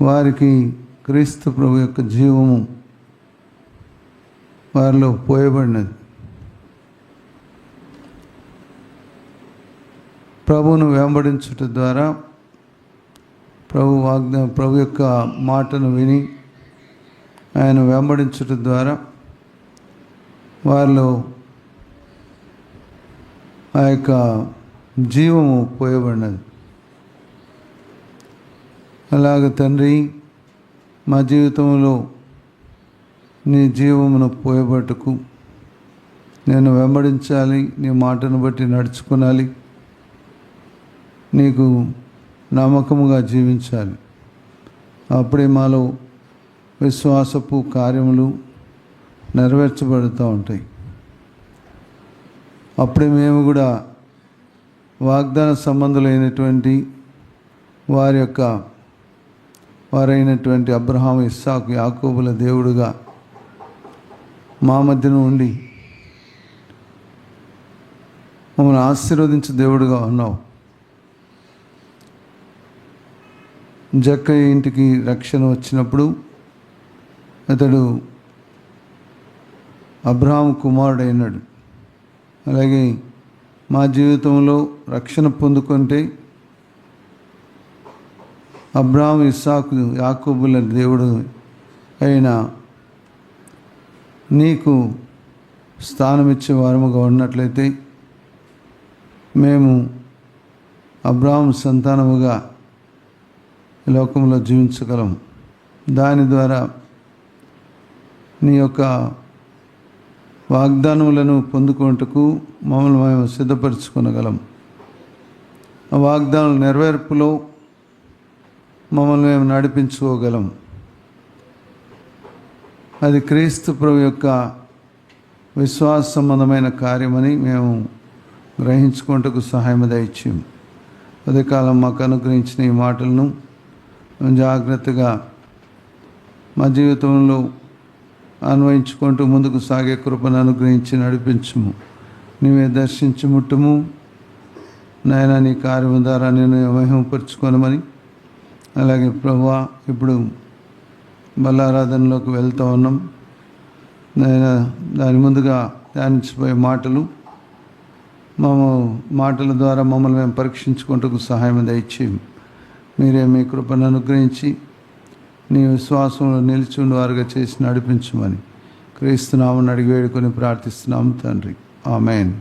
వారికి క్రీస్తు ప్రభు యొక్క జీవము వారిలో పోయబడినది. ప్రభువును వెంబడించుట ద్వారా ప్రభు యొక్క మాటను విని ఆయన వెంబడించుట ద్వారా వారిలో ఆ యొక్క జీవము పోయబడినది. అలాగ తండ్రి, మా జీవితంలో నీ జీవమును పోయబట్టుకు నేను వెంబడించాలి, నీ మాటను బట్టి నడుచుకోవాలి, నీకు నమ్మకముగా జీవించాలి. అప్పుడే మాలో విశ్వాసపు కార్యములు నెరవేర్చబడుతూ ఉంటాయి. అప్పుడే మేము కూడా వాగ్దాన సంబంధులైనటువంటి వారైనటువంటి అబ్రహాము, ఇస్సాకు, యాకోబుల దేవుడుగా మా మధ్యన ఉండి మమ్మల్ని ఆశీర్వదించే దేవుడుగా ఉన్నావు. జక్కయ్య ఇంటికి రక్షణ వచ్చినప్పుడు అతడు అబ్రహాము కుమారుడైనాడు. అలాగే మా జీవితంలో రక్షణ పొందుకుంటే అబ్రహాము, ఇస్సాకు, యాకోబుల దేవుడు అయిన నీకు స్థానమిచ్చే వారముగా ఉన్నట్లయితే మేము అబ్రహాము సంతానముగా ఈ లోకంలో జీవించగలం. దాని ద్వారా నీ యొక్క వాగ్దానములను పొందుకొనుటకు మమ్మల్ని మేము సిద్ధపరచుకొనగలం. ఆ వాగ్దానం నెరవేర్పులో మమ్మల్ని మేము నడిపించుకోగలం. అది క్రీస్తు ప్రభు యొక్క విశ్వాస సంబంధమైన కార్యమని మేము గ్రహించుకుంటకు సహాయం దయచేయం. ఉదయకాలం మాకు అనుగ్రహించిన ఈ మాటలను జాగ్రత్తగా మా జీవితంలో అన్వయించుకుంటూ ముందుకు సాగే కృపను అనుగ్రహించి నడిపించుము. నీవే దర్శించి ముట్టుము నాయన. నీ కార్యము ద్వారా నేను మహిమపరుచుకోనమని. అలాగే ప్రభువా, ఇప్పుడు బలారాధనలోకి వెళ్తూ ఉన్నాం నాయన. దాని ముందుగా ధ్యానించిపోయే మాటల ద్వారా మమ్మల్ని మేము పరీక్షించుకుంటూ సహాయం దయచేయం. మీరే మీ కృపను అనుగ్రహించి నీ విశ్వాసంలో నిలిచి ఉండేవారుగా చేసి నడిపించమని క్రీస్తు నామమున అడిగి వేడుకొని ప్రార్థిస్తున్నాము తండ్రి. ఆమేన్.